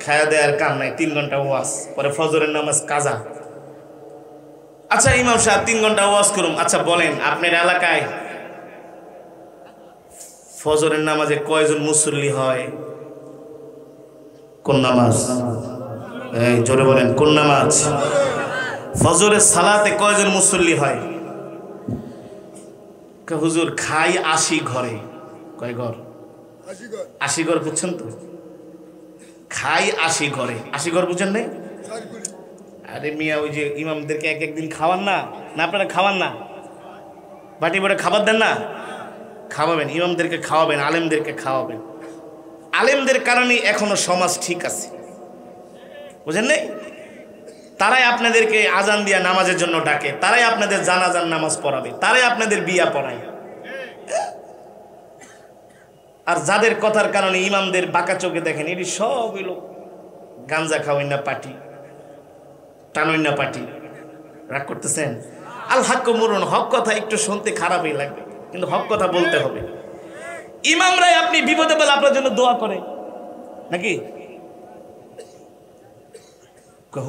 খায়া দেয়ার কাম নাই, 3 ঘন্টা ওয়াজ, পরে ফজরের নামাজ কাজা। আচ্ছা ইমাম সাহেব 3 ঘন্টা ওয়াজ করুন। আচ্ছা বলেন আপনার এলাকায় ফজরের নামাজে কয়জন মুসল্লি হয়? কোন নামাজ? এই জোরে বলেন, কোন নামাজ? ফজরের সালাতে কয়জন মুসল্লি হয়? হুজুর খাই 80 ঘরে। কয় ঘর? 80 ঘর। বুঝছেন তো? খাই 80 ঘরে। 80 ঘর বুঝছেন নাই? আরে মিয়া, ওই যে ইমামদেরকে এক একদিন খাওয়ান না, না আপনারা খাওয়ান না? বাটি বড়ে খাবার দেন না? খাওয়াবেন, ইমামদেরকে খাওয়াবেন, আলেমদেরকে খাওয়াবেন। আলেমদের কারণে এখনো সমাজ ঠিক আছে, বুঝেন নাই? তারাই আপনাদেরকে আজান দিয়া নামাজের জন্য ডাকে, তারাই আপনাদের জানাজার নামাজ পড়াবে, তারাই আপনাদের বিয়া পড়ায়। আর যাদের কথার কারণে ইমামদের বাঁকা চোখে দেখেন, এটি সব এলো গাঞ্জা খাওয়াই না পার্টি, টানোই না পার্টি। রাগ করতেছেন? আল হক মুরুন, হক কথা একটু শুনতে খারাপই লাগবে, কিন্তু হক কথা বলতে হবে। ইমামরাই আপনি বিপদে পেলে আপনার জন্য দোয়া করে নাকি?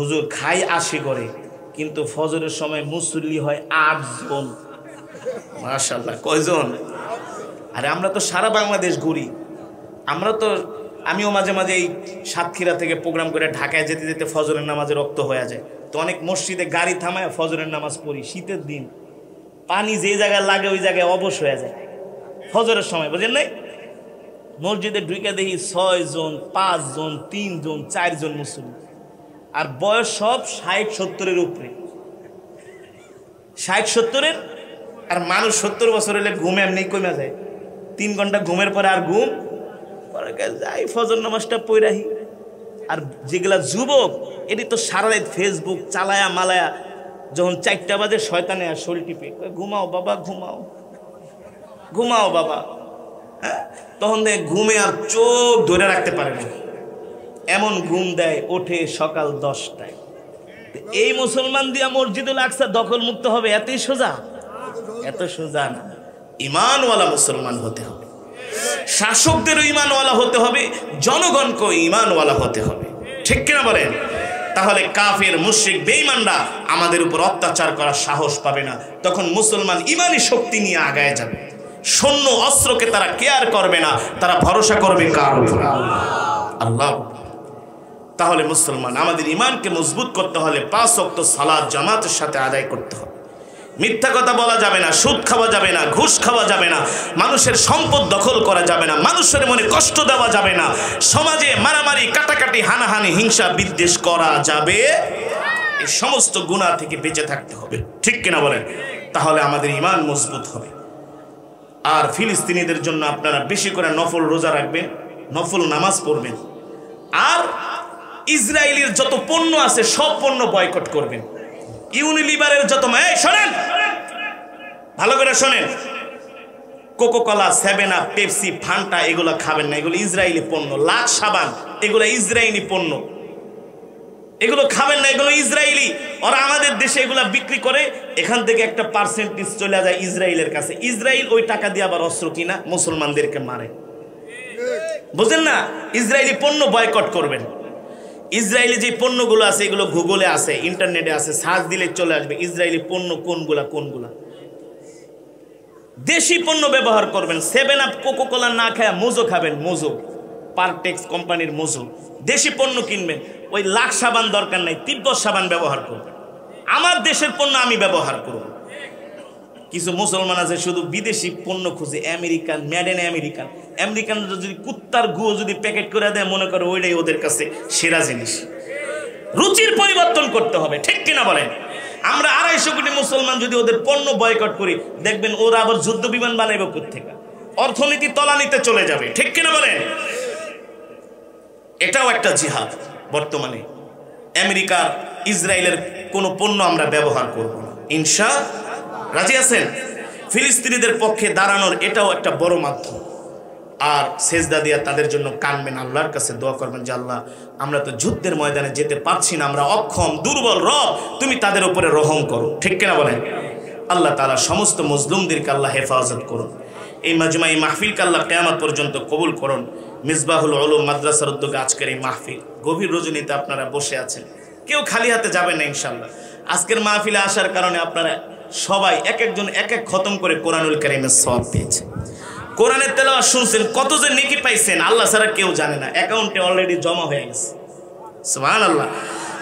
হুজুর খাই 80 করে, কিন্তু ফজরের সময় মুসল্লি হয় 8 জন। মাশাআল্লাহ। কয়জন? আরে আমরা তো সারা বাংলাদেশ ঘুরি, আমরা তো, আমিও মাঝে মাঝে এই সাতক্ষীরা থেকে প্রোগ্রাম করে ঢাকায় যেতে যেতে ফজরের নামাজে রক্ত হয়ে যায়, তো অনেক মসজিদে গাড়ি থামায় ফজরের নামাজ পড়ি। শীতের দিন পানি যে জায়গায় লাগে ওই জায়গায় অবশ হয়ে যায় ফজরের সময়, বুঝেন নাই? মসজিদে ঢুকে দেখি 6 জন, 5 জন, 3 জন, 4 জন মুসল্লি, আর বয়স সব 60-70-এর উপরে। 60-70-এর, আর মানুষ 70 বছর হলে ঘুম এমনি কমে যায়। 3 ঘন্টা ঘুমের পরে আর ঘুম, পরে যাই ফজর নামাজটা পড়াহি। আর যেগুলা যুবক, এটি তো সারা রাত ফেসবুক চালায়া মালায়া, যখন 4টা বাজে শয়তানে আর শরীর টিপে, ঘুমাও বাবা ঘুমাও, ঘুমাও বাবা। হ্যাঁ, তখন দেখ ঘুমে আর চোখ ধরে রাখতে পারে না, এমন ঘুম দেয়, ওঠে সকাল 10টায়। এই মুসলমান দিয়া মসজিদুল আকসা দখল মুক্ত হবে এতই সোজা? এত সোজা না। ইমানওয়ালা মুসলমান হতে হবে, শাসকদেরও ইমানওয়ালা হতে হবে, জনগণকেও ইমানওয়ালা হতে হবে, ঠিক কিনা বলেন? তাহলে কাফের মুশরিক বেঈমানরা আমাদের উপর অত্যাচার করার সাহস পাবে না। তখন মুসলমান ইমানি শক্তি নিয়ে আগায় যাবে, সৈন্য অস্ত্রকে তারা কেয়ার করবে না, তারা ভরসা করবে কার উপর? আল্লাহ। তাহলে মুসলমান আমাদের ইমানকে মজবুত করতে হলে 5 ওয়াক্ত সালাত জামাতের সাথে আদায় করতে হবে। মিথ্যা কথা বলা যাবে না, সুদ খাওয়া যাবে না, ঘুষ খাওয়া যাবে না, মানুষের সম্পদ দখল করা যাবে না, মানুষের মনে কষ্ট দেওয়া যাবে না, সমাজে মারামারি কাটাকাটি হানাহানি হিংসা বিদ্বেষ করা যাবে। এই সমস্ত গুনাহ থেকে বেঁচে থাকতে হবে, ঠিক কিনা বলেন? তাহলে আমাদের ইমান মজবুত হবে। আর ফিলিস্তিনিদের জন্য আপনারা বেশি করে নফল রোজা রাখবেন, নফল নামাজ পড়বেন। আর ইসরায়েলের যত পণ্য আছে সব পণ্য বয়কট করবেন। ইউনিলিভারের যত, এই শোনেন ভালো করে শোনেন, কোকোকলা, 7 আপ, পেপসি, ফান্টা এগুলো খাবেন না, এগুলো ইসরায়েলি পণ্য। লাক্স সাবান এগুলো ইসরায়েলি পণ্য, এগুলো খাবেন না, এগুলো ইসরায়েলি। ওরা আমাদের দেশে এগুলো বিক্রি করে, এখান থেকে একটা পার্সেন্টেজ চলে যায় ইসরায়েলের কাছে। ইসরায়েল ওই টাকা দিয়ে আবার অস্ত্র কিনা মুসলমানদেরকে মারে, বুঝেন না? ইসরায়েলি পণ্য বয়কট করবেন। ইসরায়েলি যে পণ্যগুলো আছে এগুলো গুগলে আছে, ইন্টারনেটে আছে, সার্চ দিলে চলে আসবে ইসরায়েলি পণ্য কোনগুলা কোনগুলা। দেশি পণ্য ব্যবহার করবেন। 7 আপ, কোকোকোলা না খায় মোজো খাবেন, মোজো, পারটেক্স কোম্পানির মোজো। দেশি পণ্য কিনবেন। ওই লাক্স সাবান দরকার নাই, তিব্বত সাবান ব্যবহার করবেন। আমার দেশের পণ্য আমি ব্যবহার করব, কিছু মুসলমান আছে শুধু বিদেশি পণ্য খুঁজে, American, made in American. American যদি কুত্তার গুঁয়ো যদি প্যাকেট করে দেয়, মনে করে ওইটাই ওদের কাছে সেরা জিনিস। রুচির পরিবর্তন করতে হবে, ঠিক কিনা বলেন? আমরা 250 কোটি মুসলমান যদি ওদের পণ্য বয়কট করি, দেখবেন ওরা আবার যুদ্ধ বিমান বানাইবে কোত্থেকে, অর্থনীতি তলানিতে চলে যাবে, ঠিক কিনা বলেন? এটাও একটা জিহাদ। বর্তমানে আমেরিকার, ইসরায়েলের কোনো পণ্য আমরা ব্যবহার করব না, ইনশাআল্লাহ। রাজি আছেন? ফিলিস্তিনিদের পক্ষে দাঁড়ানোর এটাও একটা বড় মাধ্যম। আর সেজদা দিয়া তাদের জন্য কানবেন, আল্লাহর কাছে দোয়া করবেন যে আল্লাহ, আমরা তো যুদ্ধের ময়দানে যেতে পারছি না, আমরা অক্ষম, দুর্বল, রব তুমি তাদের উপরে রহম করো, ঠিক কিনা বলেন? আল্লাহ তাআলা সমস্ত মজলুমদেরকে আল্লাহ হেফাজত করুন। এই মাজমা, এই মাহফিলকে আল্লাহ কিয়ামত পর্যন্ত কবুল করুন। মিসবাহুল উলুম মাদ্রাসার উদ্যোগে আজকের এই মাহফিল, গভীর রজনীতে আপনারা বসে আছেন, কেউ খালি হাতে যাবেন না ইনশাআল্লাহ। আজকের মাহফিলে আসার কারণে আপনারা সবাই এক একজন এক এক খতম করে কোরআনুল কারীমের সওয়াব পেয়েছেন। কোরআনের তেলাওয়াত শুনছেন, কত যে নেকি পাইছেন আল্লাহ ছাড়া কেউ জানে না, অ্যাকাউন্টে অলরেডি জমা হয়ে গেছে। সুবহানাল্লাহ।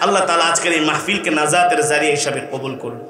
আল্লাহ তাআলা আজকের এই মাহফিলকে নাজাতের জারিয়া হিসাবে কবুল করুন।